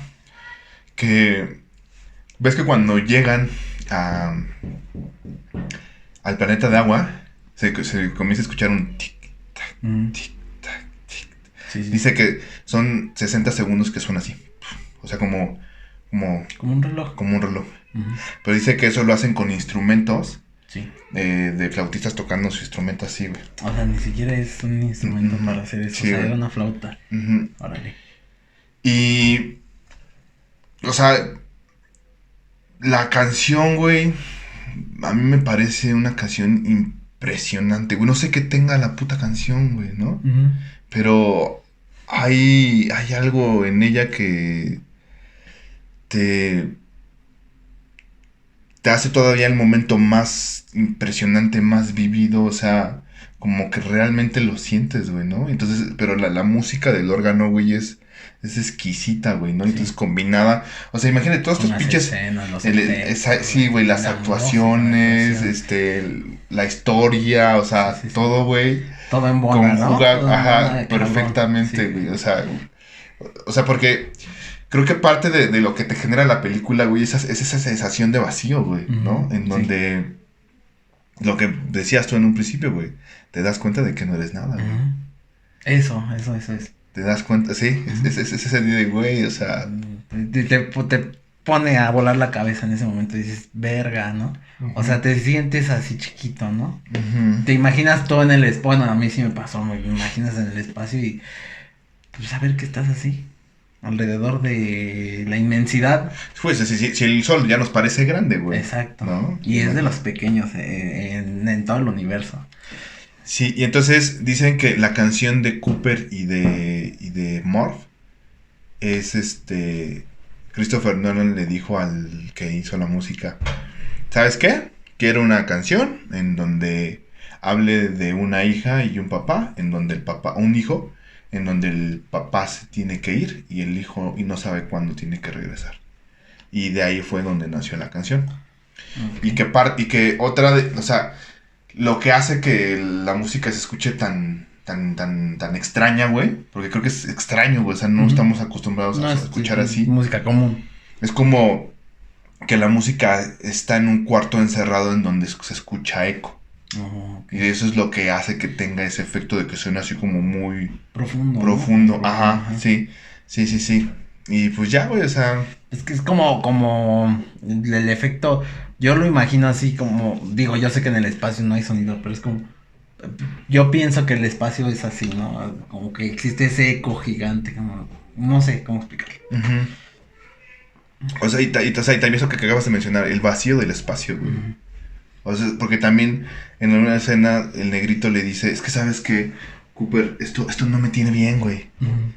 que ves que cuando llegan al planeta de agua se comienza a escuchar un tic, tic, tac, tic. Sí, sí. Dice que son 60 segundos que suena así. O sea, como Como un reloj. un reloj. Pero dice que eso lo hacen con instrumentos Sí. de flautistas tocando su instrumento así, güey. O sea, ni siquiera es un instrumento para hacer eso. Sí, o sea, güey. era una flauta. Ujú. Órale. Y, o sea, la canción, güey, a mí me parece una canción impresionante, güey. No sé qué tenga la puta canción, güey, ¿no? Pero hay algo en ella que te hace todavía el momento más impresionante, más vivido, o sea, como que realmente lo sientes, güey, ¿no? Entonces, pero la música del órgano, güey, es exquisita, güey, ¿no? Sí. Entonces combinada, o sea, imagínate todos Con estos las pinches, escenas, los sí, güey, las la actuaciones, música, la actuación. la historia, o sea, Sí. todo, güey, Todo en boda, ¿no? conjuga, Todo en boda ajá, de cabrón. perfectamente, Sí. güey, o sea, porque creo que parte de lo que te genera la película, güey, es esa sensación de vacío, güey, ¿no? En Sí. donde lo que decías tú en un principio, güey, te das cuenta de que no eres nada, güey. Eso es. Te das cuenta, sí, es ese día de, güey, o sea, Te pone a volar la cabeza en ese momento y dices, verga, ¿no? O sea, te sientes así chiquito, ¿no? Te imaginas todo en el espacio, bueno, a mí sí me pasó, me imaginas en el espacio y pues a ver que estás así, alrededor de la inmensidad. Pues si el sol ya nos parece grande, güey. Exacto. ¿No? Y es de los pequeños en todo el universo. Sí, y entonces dicen que la canción de Cooper y de Morph es Christopher Nolan le dijo al que hizo la música, ¿sabes qué? Quiero una canción en donde hable de una hija y un papá, en donde un hijo, en donde el papá se tiene que ir y el hijo y no sabe cuándo tiene que regresar. Y de ahí fue donde nació la canción. Okay. Y que o sea, lo que hace que la música se escuche tan extraña, güey, porque creo que es extraño, güey, o sea, no estamos acostumbrados a escuchar así. Música común. Es como que la música está en un cuarto encerrado en donde se escucha eco. Okay. Y eso es lo que hace que tenga ese efecto de que suena así como muy profundo. ¿No? Ajá, sí. Y pues ya, güey, o sea... Es que es como el efecto, yo lo imagino así como, digo, yo sé que en el espacio no hay sonido, pero es como, yo pienso que el espacio es así, ¿no? Como que existe ese eco gigante, como, no sé cómo explicarlo. O sea, y también eso que acabas de mencionar, el vacío del espacio, güey. O sea, porque también en una escena el negrito le dice, es que sabes que Cooper, esto no me tiene bien, güey.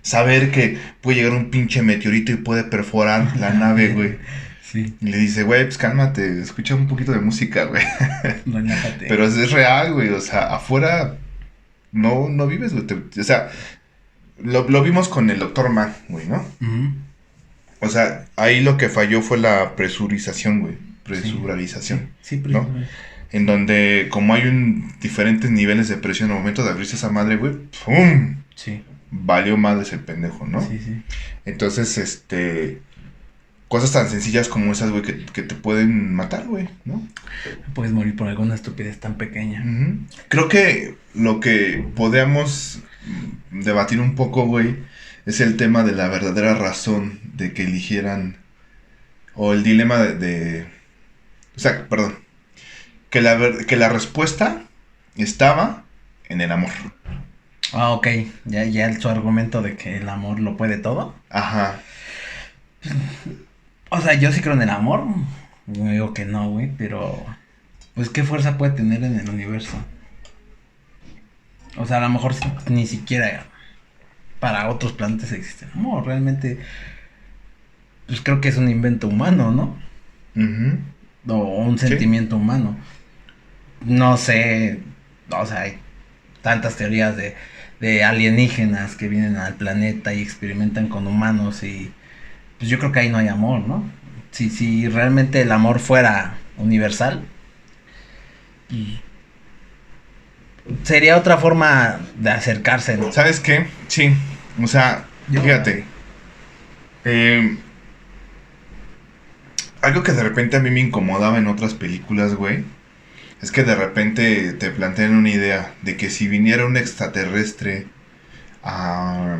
Saber que puede llegar un pinche meteorito y puede perforar la nave, güey. Sí. Y le dice, güey, pues cálmate, escucha un poquito de música, güey. Relájate. Pero es real, güey, o sea, afuera no vives, güey. O sea, lo vimos con el Dr. Mann, güey, ¿no? O sea, ahí lo que falló fue la presurización, güey. Presurización. Sí, ¿no? En donde, como hay diferentes niveles de presión al momento de abrirse esa madre, güey, ¡pum! Sí. Valió madre ese pendejo, ¿no? Sí. Entonces, cosas tan sencillas como esas, güey, que te pueden matar, güey, ¿no? Puedes morir por alguna estupidez tan pequeña. Creo que lo que podemos debatir un poco, güey, es el tema de la verdadera razón de que eligieran, o el dilema o sea, perdón, que la respuesta estaba en el amor. Ah, ok, ya su argumento de que el amor lo puede todo. Ajá. O sea, yo sí creo en el amor. No digo que no, güey, pero pues qué fuerza puede tener en el universo. O sea, a lo mejor ni siquiera para otros planetas existe el amor. Realmente, pues creo que es un invento humano, ¿no? O un sentimiento humano. No sé, o sea, hay tantas teorías de alienígenas que vienen al planeta y experimentan con humanos y pues yo creo que ahí no hay amor, ¿no? Si realmente el amor fuera universal, sería otra forma de acercarse, ¿no? ¿Sabes qué? Sí, o sea, fíjate. Algo que de repente a mí me incomodaba en otras películas, güey, es que de repente te plantean una idea de que si viniera un extraterrestre a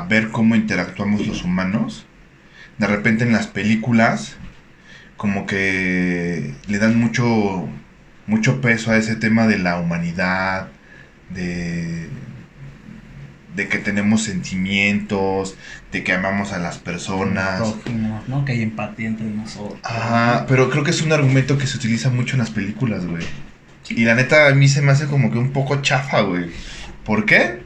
ver cómo interactuamos los humanos, de repente en las películas como que le dan mucho peso a ese tema de la humanidad, de que tenemos sentimientos, de que amamos a las personas. Prójimos, ¿no? Que hay empatía entre nosotros. Ajá, pero creo que es un argumento que se utiliza mucho en las películas, güey. Sí. Y la neta a mí se me hace como que un poco chafa, güey. ¿Por qué?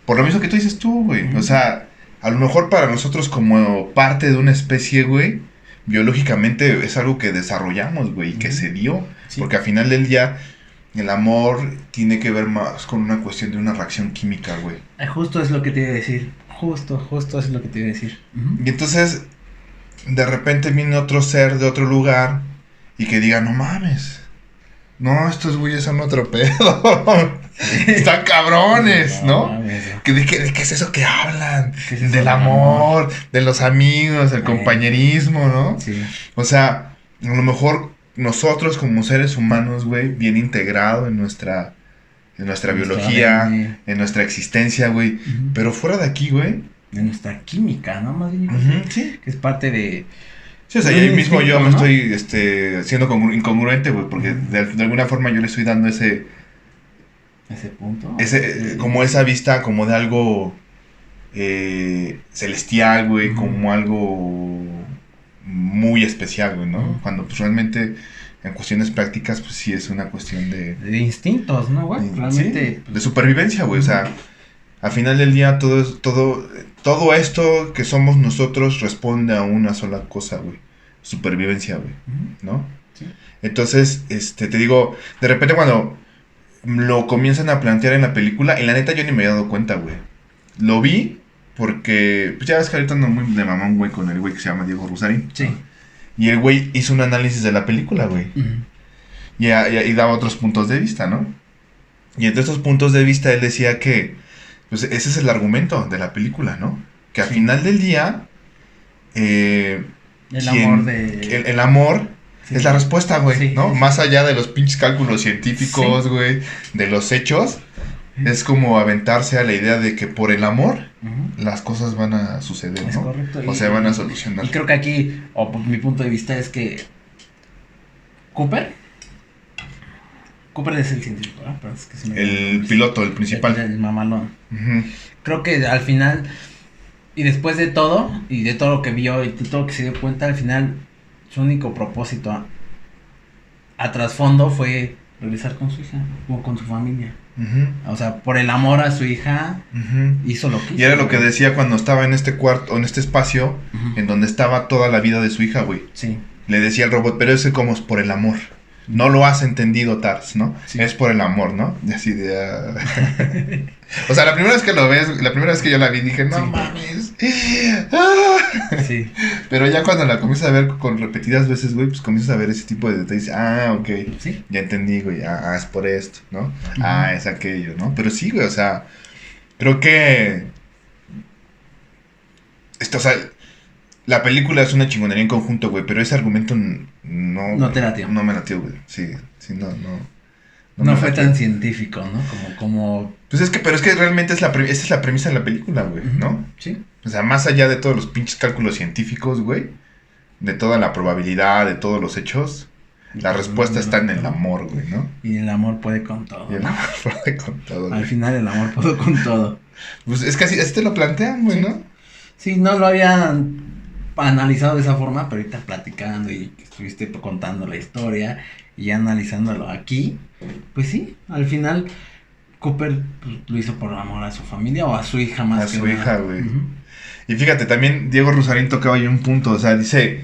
Por lo mismo que tú dices tú, güey. O sea, a lo mejor para nosotros como parte de una especie, güey, biológicamente es algo que desarrollamos, güey, y que se dio. Sí. Porque al final del día el amor tiene que ver más con una cuestión de una reacción química, güey. Justo es lo que te iba a decir. Justo es lo que te iba a decir. Y entonces, de repente viene otro ser de otro lugar y que diga, no mames. No, estos güeyes son otro pedo. Están cabrones, ¿no? Mames. ¿De qué es eso que hablan? ¿Qué es eso del amor, de los amigos, del compañerismo, ¿no? Sí. O sea, a lo mejor nosotros como seres humanos, güey, bien integrado en nuestra biología, en nuestra existencia, güey. Pero fuera de aquí, güey. En nuestra química, ¿no? Más bien. Sí. Que es parte de... Sí, o sea, y Es ahí un mismo yo me instinto, ¿no? estoy siendo incongruente, güey, porque de alguna forma yo le estoy dando Ese punto. como esa vista como de algo celestial, güey, Ujú. como algo muy especial, güey, ¿no? Ujú. Cuando pues realmente en cuestiones prácticas, pues sí es una cuestión De instintos, ¿no, güey? sí, Realmente, de pues, supervivencia, güey, o ujú. sea, al final del día todo esto que somos nosotros responde a una sola cosa, güey, supervivencia, güey, Ujú. ¿no? Sí. Entonces, te digo, de repente cuando lo comienzan a plantear en la película, y la neta yo ni me había dado cuenta, güey. Lo vi porque, pues ya ves que ahorita ando muy de mamón, güey, con el güey que se llama Diego Rusarín, ¿no? Sí. Y el güey hizo un análisis de la película, güey. Ujú. Y daba otros puntos de vista, ¿no? Y entre estos puntos de vista él decía que, pues ese es el argumento de la película, ¿no? Que al Sí. final del día, El amor el amor Sí. es la respuesta, güey, Sí, ¿no? sí, sí. Más allá de los pinches cálculos científicos, güey, de los hechos, es como aventarse a la idea de que por el amor Ujú. las cosas van a suceder, Es ¿no? correcto. O se van a solucionar. Y creo que aquí, o por mi punto de vista, es que Cooper. Cooper es el científico, ¿verdad? Pero es que se me olvidó el El nombre. piloto, el principal. El mamalón. Ujú. Creo que al final, y después de todo, y de todo lo que vio, y de todo lo que se dio cuenta, al final, su único propósito a trasfondo fue regresar con su hija, o con su familia. Ujú. O sea, por el amor a su hija, Ujú. hizo lo que hizo. Y era lo que güey. decía cuando estaba en este cuarto, en este espacio, Ujú. en donde estaba toda la vida de su hija, güey. Sí. Le decía al robot, pero ese como es por el amor. No lo has entendido, Tars, ¿no? Sí. Es por el amor, ¿no? Y así de... O sea, la primera vez que lo ves, la primera vez que yo la vi, dije, no Sí. mames. Ah. Sí. Pero ya cuando la comienzas a ver con repetidas veces, güey, pues comienzas a ver ese tipo de detalles. Ah, ok. Sí. Ya entendí, güey. Ah, es por esto, ¿no? Ujú. Ah, es aquello, ¿no? Pero sí, güey, o sea, creo que... O sea, la película es una chingonería en conjunto, güey, pero ese argumento no... No te latió. No me latió, güey. Sí, sí, no No me fue latió. tan científico, ¿no? Como... Pues es que, pero es que realmente esa es la premisa de la película, güey, ¿no? Sí. O sea, más allá de todos los pinches cálculos científicos, güey, de toda la probabilidad, de todos los hechos, la respuesta está en el amor, güey, ¿no? Y el amor puede con todo. Y el ¿no? amor puede con todo, Al güey. final el amor puede con todo. Pues es que así te lo plantean, güey, Sí. ¿no? Sí, no lo había analizado de esa forma, pero ahorita platicando y que estuviste contando la historia y analizándolo aquí, pues sí, al final Cooper pues, lo hizo por amor a su familia o a su hija más A que su nada. hija, güey. Ujú. Y fíjate, también Diego Rusarín tocaba ahí un punto, o sea, dice,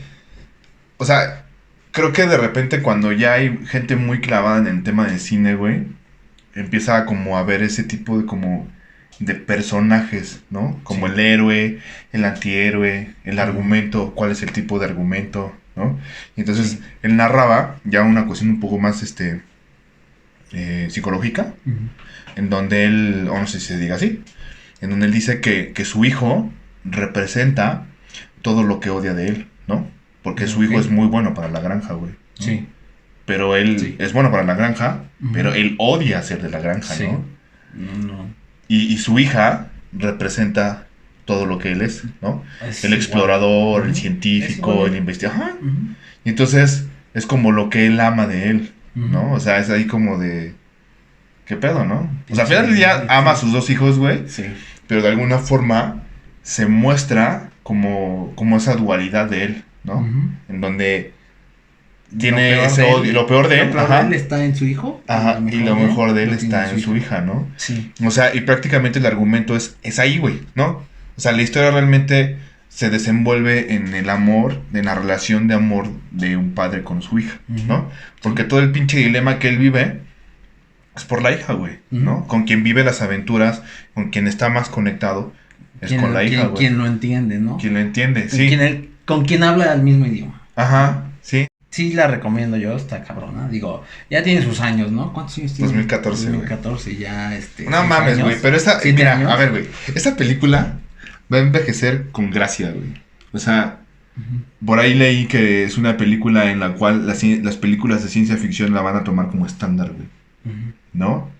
o sea, creo que de repente cuando ya hay gente muy clavada en el tema del cine, güey, empieza como a ver ese tipo de como de personajes, ¿no? Como Sí. el héroe, el antihéroe, el Ujú. argumento, cuál es el tipo de argumento, ¿no? Y entonces Sí. él narraba ya una cuestión un poco más, psicológica, Ujú. en donde él, o no sé si se diga así, en donde él dice que su hijo representa todo lo que odia de él, ¿no? Porque su hijo Ok. es muy bueno para la granja, güey, ¿no? Sí. Pero él Sí. es bueno para la granja, Ujú. pero él odia ser de la granja, Sí. ¿no? No. Y su hija representa todo lo que él es, ¿no? Es El igual. explorador, el Ujú. Es científico, igual. el investigador. Ajá. Ujú. Y entonces es como lo que él ama de él, ¿no? Ujú. O sea, es ahí como de... ¿Qué pedo, no? O sea, al Sí, final del día sí. ama a sus dos hijos, güey, Sí. pero de alguna forma se muestra como esa dualidad de él, ¿no? Ujú. En donde Lo tiene peor ese de él- odio, lo peor de él, Lo peor ajá, de él está en su hijo. ajá, y lo mejor de él lo tiene está en su hija, ¿no? Sí. O sea, y prácticamente el argumento es ahí, güey, ¿no? O sea, la historia realmente se desenvuelve en el amor, en la relación de amor de un padre con su hija, ¿no? Ujú. Porque todo el pinche dilema que él vive es por la hija, güey, ¿no? Ujú. Con quien vive las aventuras, con quien está más conectado, es con la hija, güey. Quien lo entiende, ¿no? Quien lo entiende, sí. Con quien habla el mismo idioma. Ajá, sí. Sí, la recomiendo yo, está cabrona. Digo, ya tiene sus años, ¿no? ¿Cuántos años tiene? 2014, güey. 2014, ya No 6 mames, años. güey, pero esta, 7 mira, años. a ver, güey, esta película va a envejecer con gracia, güey. O sea, Ujú. por ahí leí que es una película en la cual las películas de ciencia ficción la van a tomar como estándar, güey, Ujú. ¿no?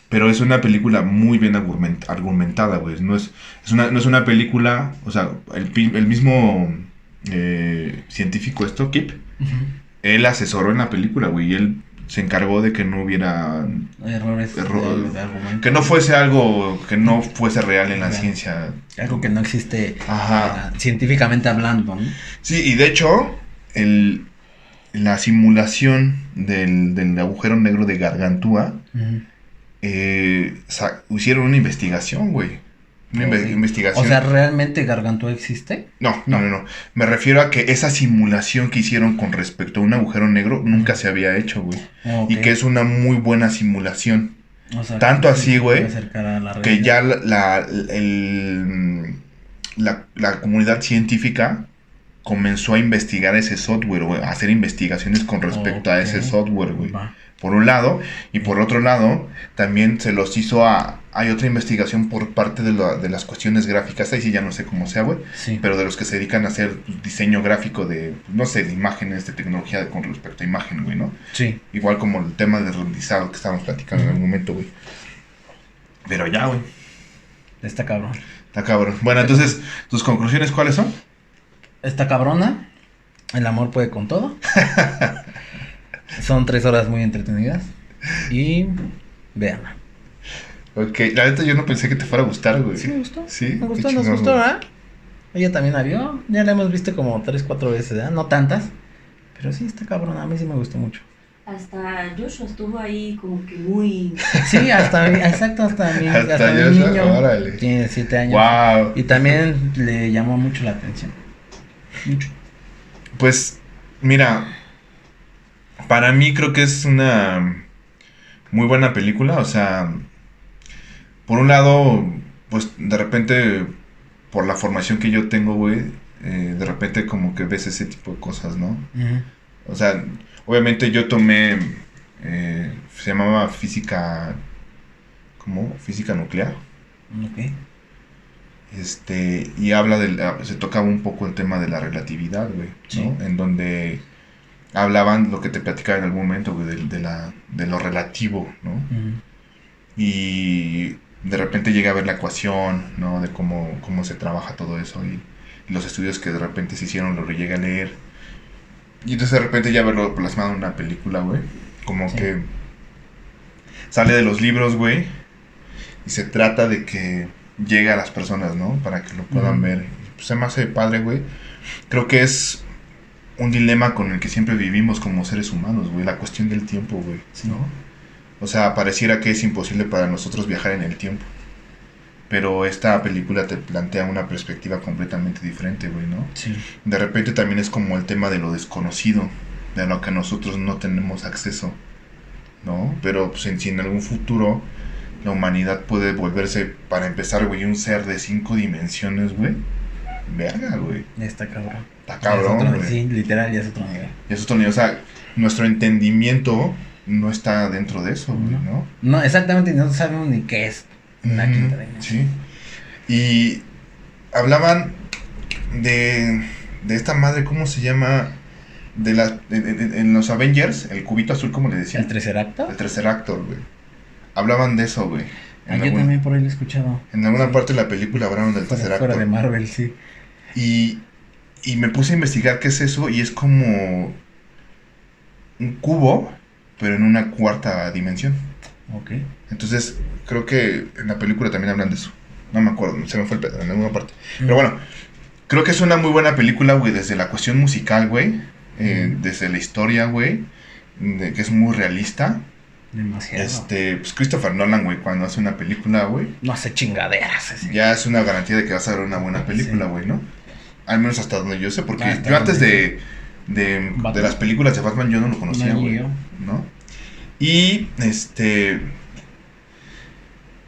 Pero es una película muy bien argumentada, güey. No es una película, o sea, el mismo científico Kip, Ujú. él asesoró en la película, güey, y él se encargó de que no hubiera Errores de argumento. que no fuese algo que no fuese real en la Real. ciencia. Algo que no existe Ajá. científicamente hablando, ¿no? Sí, y de hecho, la simulación del agujero negro de Gargantúa, Ujú. hicieron una investigación, güey. Una Ok. investigación. O sea, ¿realmente Gargantúa existe? No. Me refiero a que esa simulación que hicieron con respecto a un agujero negro nunca se había hecho, güey. Ok. Y que es una muy buena simulación. O sea, Tanto sí así, se güey, puede acercar a la que realidad. ya la comunidad científica comenzó a investigar ese software, güey, a hacer investigaciones con respecto a ese Ok. software, güey. Va. Por un lado, y por otro lado, también se los hizo hay otra investigación por parte de las cuestiones gráficas, ahí sí ya no sé cómo sea, güey, Sí. pero de los que se dedican a hacer diseño gráfico de, no sé, de imágenes, de tecnología con respecto a imagen, güey, ¿no? Sí. Igual como el tema de renderizado que estábamos platicando en algún momento, güey. Pero ya, güey. Está cabrón. Está cabrón. Bueno, entonces, ¿tus conclusiones cuáles son? Está cabrona. El amor puede con todo. Son 3 horas muy entretenidas. Y véanla. Ok, la neta yo no pensé que te fuera a gustar, güey. Sí, me gustó. Sí, Me qué gustó, nos chingón, gustó, güey. ¿verdad? Ella también la vio. Ya la hemos visto como 3, 4 veces, ¿verdad? No tantas. Pero sí, está cabrona. A mí sí me gustó mucho. Hasta Joshua estuvo ahí como que muy... Sí, exacto, hasta mi Joshua, niño. órale. Tiene 7 años. Wow. Y también le llamó mucho la atención. Mucho. Pues, mira, para mí creo que es una muy buena película. O sea, por un lado, pues de repente, por la formación que yo tengo, güey, de repente como que ves ese tipo de cosas, ¿no? Ujú. O sea, obviamente yo tomé, se llamaba física, ¿cómo? Física nuclear. Ok. Y habla se tocaba un poco el tema de la relatividad, güey, ¿no? Sí. En donde hablaban lo que te platicaba en algún momento, güey, de lo relativo, ¿no? Ujú. Y de repente llegué a ver la ecuación, ¿no? De cómo se trabaja todo eso y los estudios que de repente se hicieron, lo llegué a leer. Y entonces de repente ya verlo plasmado en una película, güey, como Sí. que sale de los libros, güey, y se trata de que llegue a las personas, ¿no? Para que lo puedan Ujú. ver. Pues se me hace padre, güey. Creo que es un dilema con el que siempre vivimos como seres humanos, güey. La cuestión del tiempo, güey, Sí. ¿no? O sea, pareciera que es imposible para nosotros viajar en el tiempo. Pero esta película te plantea una perspectiva completamente diferente, güey, ¿no? Sí. De repente también es como el tema de lo desconocido, de lo que nosotros no tenemos acceso, ¿no? Pero pues si en algún futuro la humanidad puede volverse, para empezar, güey, un ser de 5 dimensiones, güey. Verga, güey. Está cabrón. Está cabrón, Ya es otro- güey. Sí, literal, ya es otro nivel. Y eso, Tony, o sea, nuestro entendimiento no está dentro de eso, güey, ¿no? No, exactamente, no sabemos ni qué es una Ujú, quinta dimensión. sí. Y hablaban de esta madre, ¿cómo se llama? En los Avengers, el cubito azul, ¿cómo le decían? ¿El Triceracto? El Triceractor, güey. Hablaban de eso, güey. Ah, yo también por ahí lo he escuchado. En alguna Sí. parte de la película hablaron del Fuera Triceractor. de Marvel, sí. Y me puse a investigar qué es eso y es como un cubo, pero en una cuarta dimensión. Ok. Entonces, creo que en la película también hablan de eso. No me acuerdo, se me fue el pedo en alguna parte. Pero bueno, creo que es una muy buena película, güey, desde la cuestión musical, güey. Desde la historia, güey. Que es muy realista. Demasiado. Pues Christopher Nolan, güey, cuando hace una película, güey, No hace chingaderas. Así. ya es una garantía de que vas a ver una buena película, Sí. güey, ¿no? Al menos hasta donde yo sé, porque Hasta yo antes donde- de Batman. las películas de Batman yo no lo conocía, No, güey, yo. ¿no? Y,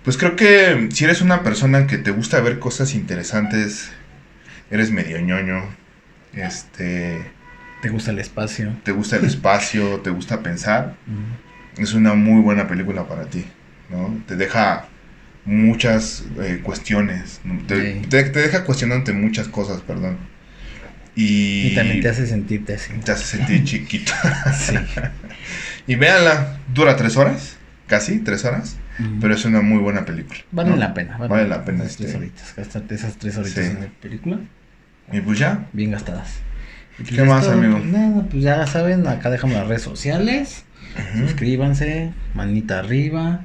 pues creo que si eres una persona que te gusta ver cosas interesantes, eres medio ñoño, ¿Te gusta el espacio? te gusta el espacio, te gusta pensar, Ujú. es una muy buena película para ti, ¿no? Te deja muchas cuestiones, ¿no? Sí. te deja cuestionándote muchas cosas, perdón. Y también te hace sentirte así. te hace sentir chiquito. Sí. Y véanla, dura 3 horas, casi 3 horas, pero es una muy buena película. Vale ¿no? la pena. Vale la pena, Esas 3 horitas. Gastarte esas 3 horitas Sí. en la película. Y pues ya. bien gastadas. Y pues ¿Qué más, amigo? Pues nada, pues ya saben, acá dejamos las redes sociales. Suscríbanse, manita arriba,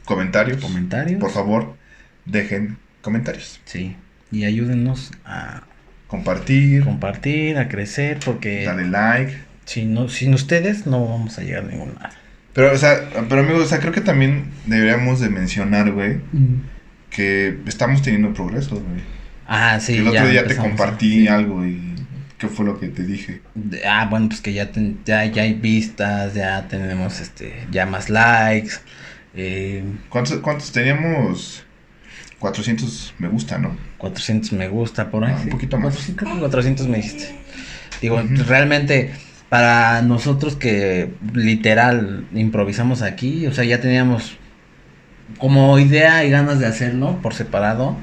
Comentarios. comentarios. Por favor, dejen comentarios. Sí, y ayúdenos a Compartir. compartir, a crecer, porque Dale like. sin ustedes no vamos a llegar a ningún lado. Pero, amigos, creo que también deberíamos de mencionar, güey, que estamos teniendo progreso, güey. Ah, sí, Que el ya otro día te empezamos, compartí sí. algo y ¿qué fue lo que te dije? Bueno, pues que ya hay vistas, ya tenemos ya más likes. ¿Cuántos teníamos? 400 me gusta, ¿no? 400 me gusta por ahí. Un poquito más. 400 me dijiste. Digo, Ujú. realmente para nosotros que literal improvisamos aquí, o sea, ya teníamos como idea y ganas de hacerlo por separado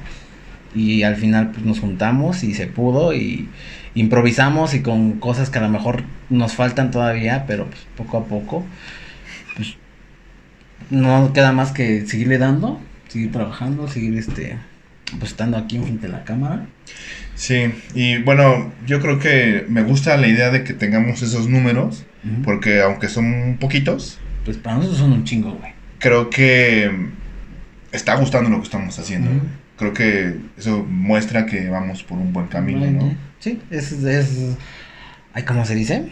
y al final pues nos juntamos y se pudo y improvisamos y con cosas que a lo mejor nos faltan todavía, pero pues poco a poco pues no queda más que seguirle dando, seguir trabajando, seguir pues estando aquí enfrente de la cámara. Sí, y bueno, yo creo que me gusta la idea de que tengamos esos números, Ujú. porque aunque son poquitos, Pues para nosotros son un chingo, güey. creo que está gustando lo que estamos haciendo. Ujú. Creo que eso muestra que vamos por un buen camino, ¿no? Sí, ay, ¿cómo se dice?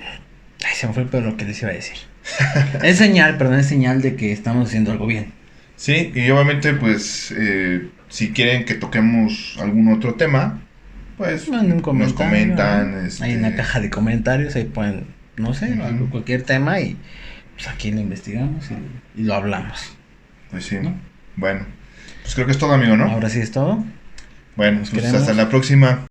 Ay, se me fue el pedo lo que les iba a decir. Es señal de que estamos haciendo algo bien. Sí, y obviamente, pues, si quieren que toquemos algún otro tema, pues Manden un nos comentario, comentan. Ahí en la caja de comentarios, ahí pueden, no sé, Ujú. cualquier tema y pues aquí lo investigamos y lo hablamos. Pues sí, ¿No? bueno, pues creo que es todo, amigo, ¿no? Ahora sí es todo. Bueno, Nos pues queremos. hasta la próxima.